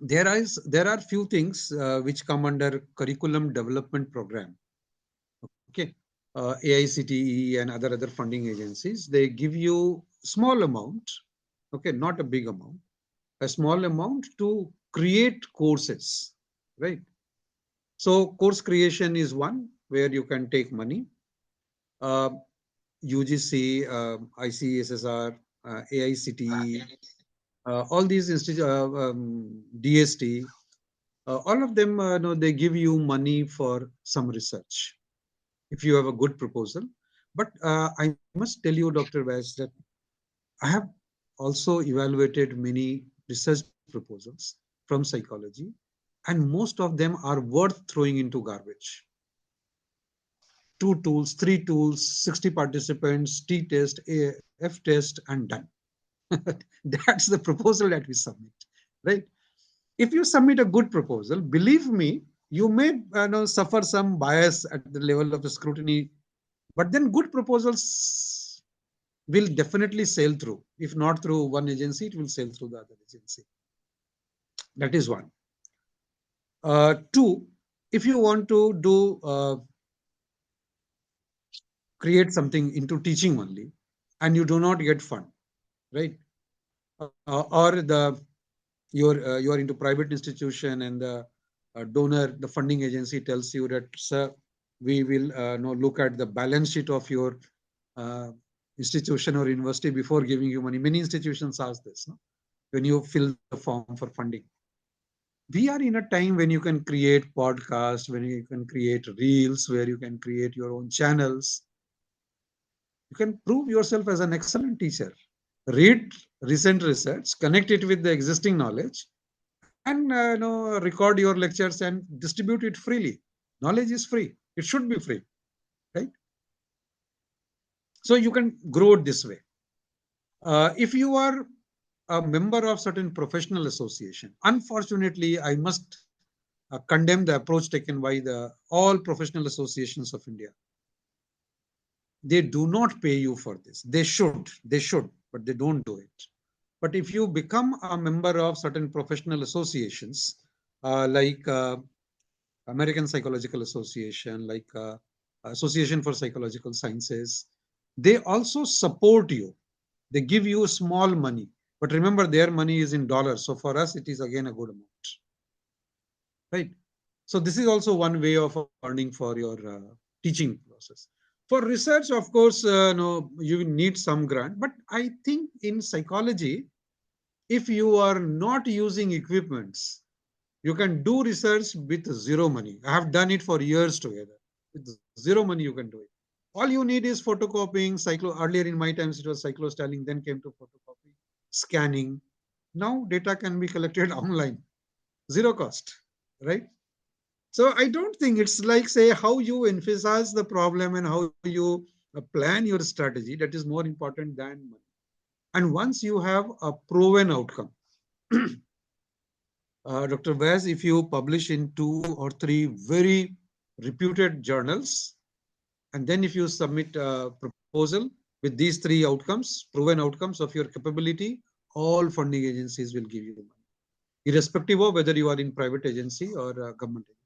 there are few things which come under curriculum development program. Okay, AICTE and other funding agencies, they give you small amount. Okay, not a big amount, a small amount to create courses, right? So course creation is one where you can take money. UGC, ICSSR, AICTE, all these institutes, DST, all of them, no, they give you money for some research if you have a good proposal. But I must tell you, Dr. Vaz, that I have also evaluated many research proposals from psychology, and most of them are worth throwing into garbage. 2 tools, 3 tools, 60 participants, T test, F test, and done. That's the proposal that we submit, right? If you submit a good proposal, believe me, you may suffer some bias at the level of the scrutiny, but then good proposals will definitely sail through. If not through one agency, it will sail through the other agency. That is one. Two, if you want to do create something into teaching only, and you do not get fund, right? Or you are into private institution, and the donor, the funding agency tells you that, sir, we will look at the balance sheet of your uh, institution or university before giving you money. Many institutions ask this, no? When you fill the form for funding. We are in a time when you can create podcasts, when you can create reels, where you can create your own channels. You can prove yourself as an excellent teacher. Read recent research, connect it with the existing knowledge, and record your lectures and distribute it freely. Knowledge is free. It should be free, right? So you can grow it this way. If you are a member of certain professional association, unfortunately, I must condemn the approach taken by the all professional associations of India. They do not pay you for this. They should, but they don't do it. But if you become a member of certain professional associations, like American Psychological Association, like Association for Psychological Sciences, they also support you. They give you small money, but remember, their money is in dollars. So for us, it is again a good amount, right? So this is also one way of earning for your teaching process. For research, of course, no, you need some grant, but I think in psychology, if you are not using equipments, you can do research with zero money. I have done it for years together. With zero money, you can do it. All you need is photocopying. Earlier in my times, it was cyclostyling, then came to photocopy, scanning. Now data can be collected online, zero cost, right? So I don't think it's like, say, how you emphasize the problem and how you plan your strategy, that is more important than money. And once you have a proven outcome, Dr. Vaz, if you publish in 2 or 3 very reputed journals, and then if you submit a proposal with these 3 outcomes, proven outcomes of your capability, all funding agencies will give you the money, irrespective of whether you are in private agency or government agency.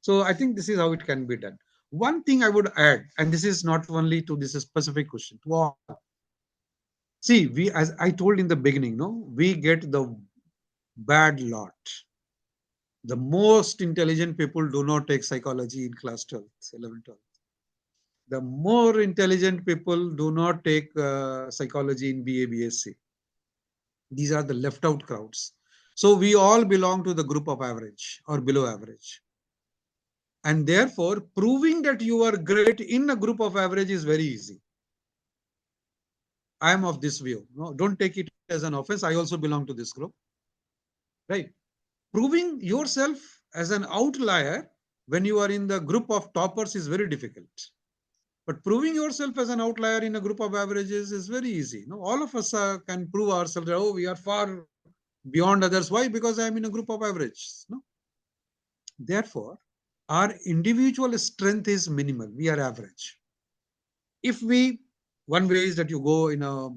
So I think this is how it can be done. One thing I would add, and this is not only to this specific question, to all. See, we, as I told in the beginning, no, we get the bad lot. The most intelligent people do not take psychology in class 12th, 11th, 12th. The more intelligent people do not take psychology in BA, BSc. These are the left out crowds. So we all belong to the group of average or below average. And therefore, proving that you are great in a group of average is very easy. I am of this view. No, don't take it as an offense. I also belong to this group. Right? Proving yourself as an outlier when you are in the group of toppers is very difficult. But proving yourself as an outlier in a group of averages is very easy. No, all of us can prove ourselves that, oh, we are far beyond others. Why? Because I am in a group of averages. No? Therefore, our individual strength is minimal. We are average. If we, one way is that you go in a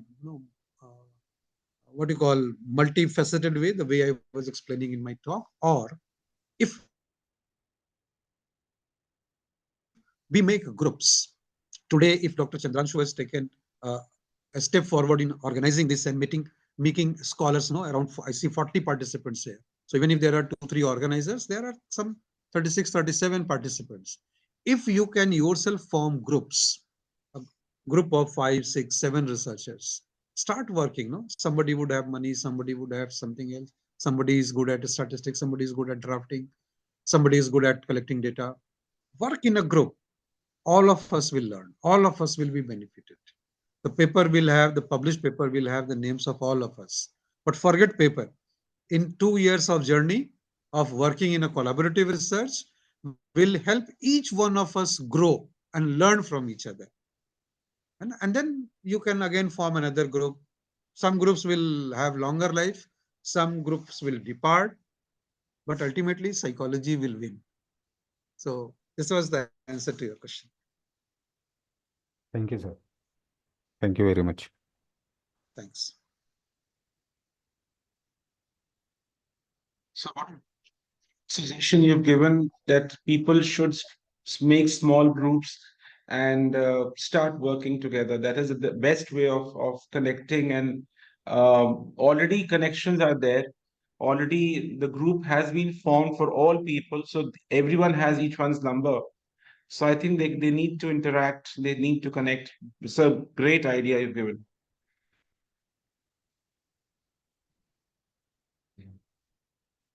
what you call multifaceted way, the way I was explaining in my talk, or if we make groups. Today, if Dr. Chandranshu has taken a step forward in organizing this and making scholars, around, I see 40 participants here. So even if there are 2-3 organizers, there are some 36, 37 participants. If you can yourself form groups, a group of 5, 6, 7 researchers, start working. Somebody would have money, somebody would have something else. Somebody is good at statistics, somebody is good at drafting, somebody is good at collecting data. Work in a group. All of us will learn. All of us will be benefited. The published paper will have the names of all of us. But forget paper. In 2 years of journey of working in a collaborative research will help each one of us grow and learn from each other. And then you can again form another group. Some groups will have longer life. Some groups will depart. But ultimately, psychology will win. So this was the answer to your question. Thank you, sir. Thank you very much. Thanks. So what suggestion you've given that people should make small groups and start working together. That is the best way of connecting, and already connections are there. Already the group has been formed for all people, so everyone has each one's number. So I think they need to interact, they need to connect. It's a great idea you've given.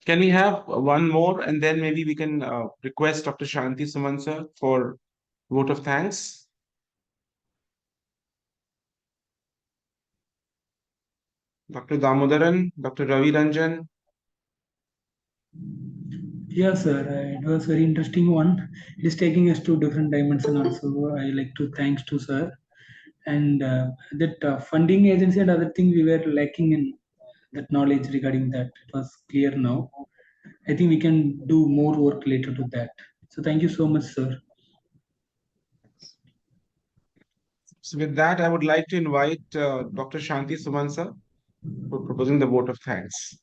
Can we have one more, and then maybe we can request Dr. Shanti Suman for vote of thanks? Dr. Damodaran, Dr. Ravi Ranjan. Yes, sir. It was very interesting one. It is taking us to different dimensions also. I like to thanks to sir. And that funding agency and other thing we were lacking in that knowledge regarding that. It was clear now. I think we can do more work related to that. So thank you so much, sir. So with that, I would like to invite Dr. Shanti Suman for proposing the vote of thanks.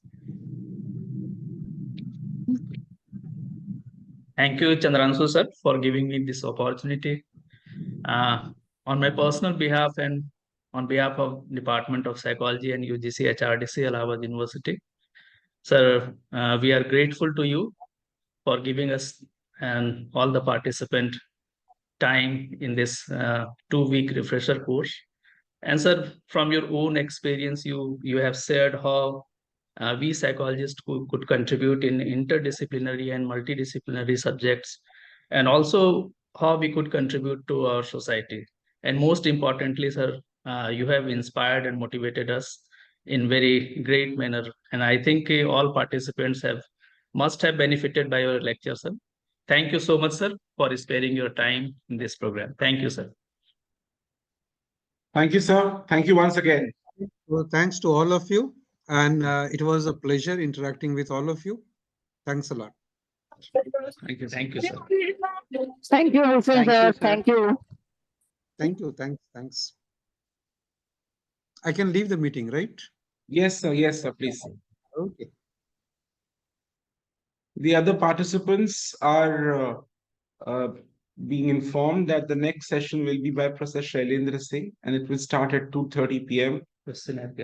Thank you, Chandranshu sir, for giving me this opportunity. On my personal behalf and on behalf of Department of Psychology and UGC-HRDC, Allahabad University, sir, we are grateful to you for giving us and all the participant time in this 2-week refresher course. And sir, from your own experience, you have shared how we psychologists could contribute in interdisciplinary and multidisciplinary subjects, and also how we could contribute to our society. And most importantly, sir, you have inspired and motivated us in very great manner. And I think all participants must have benefited by your lecture, sir. Thank you so much, sir, for sparing your time in this program. Thank you, sir. Thank you, sir. Thank you once again. Well, thanks to all of you. And it was a pleasure interacting with all of you. Thanks a lot. Thank you. Thank you, sir. Thank you, Bhushan sir. Thank you. Thank you. Thanks. I can leave the meeting, right? Yes, sir. Yes, sir. Please. Okay. The other participants are being informed that the next session will be by Professor Shailendra Singh, and it will start at 2:30 p.m.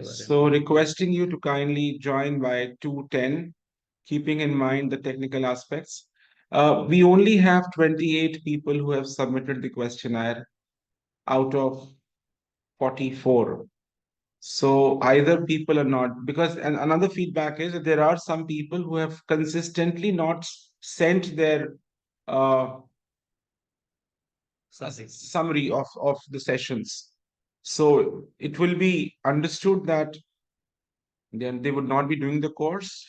So requesting you to kindly join by 2:10, keeping in mind the technical aspects. We only have 28 people who have submitted the questionnaire out of 44. So either people are not, because and another feedback is that there are some people who have consistently not sent their summary of the sessions. So it will be understood that then they would not be doing the course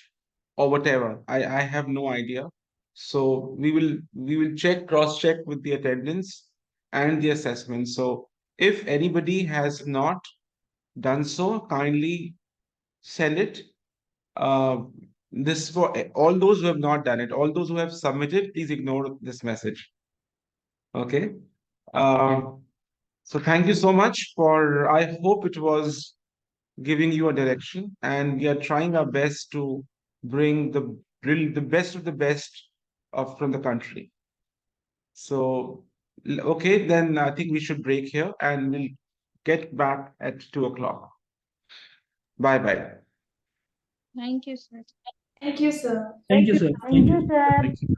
or whatever. I have no idea. So we will cross check with the attendance and the assessment. So if anybody has not done so, kindly send it. This for all those who have not done it. All those who have submitted, please ignore this message. Okay. So thank you so much for, I hope it was giving you a direction, and we are trying our best to bring the best of the best of from the country. So okay, then I think we should break here and we'll get back at 2 o'clock. Bye bye. Thank you, sir. Thank you, sir. Thank you, sir. Thank you.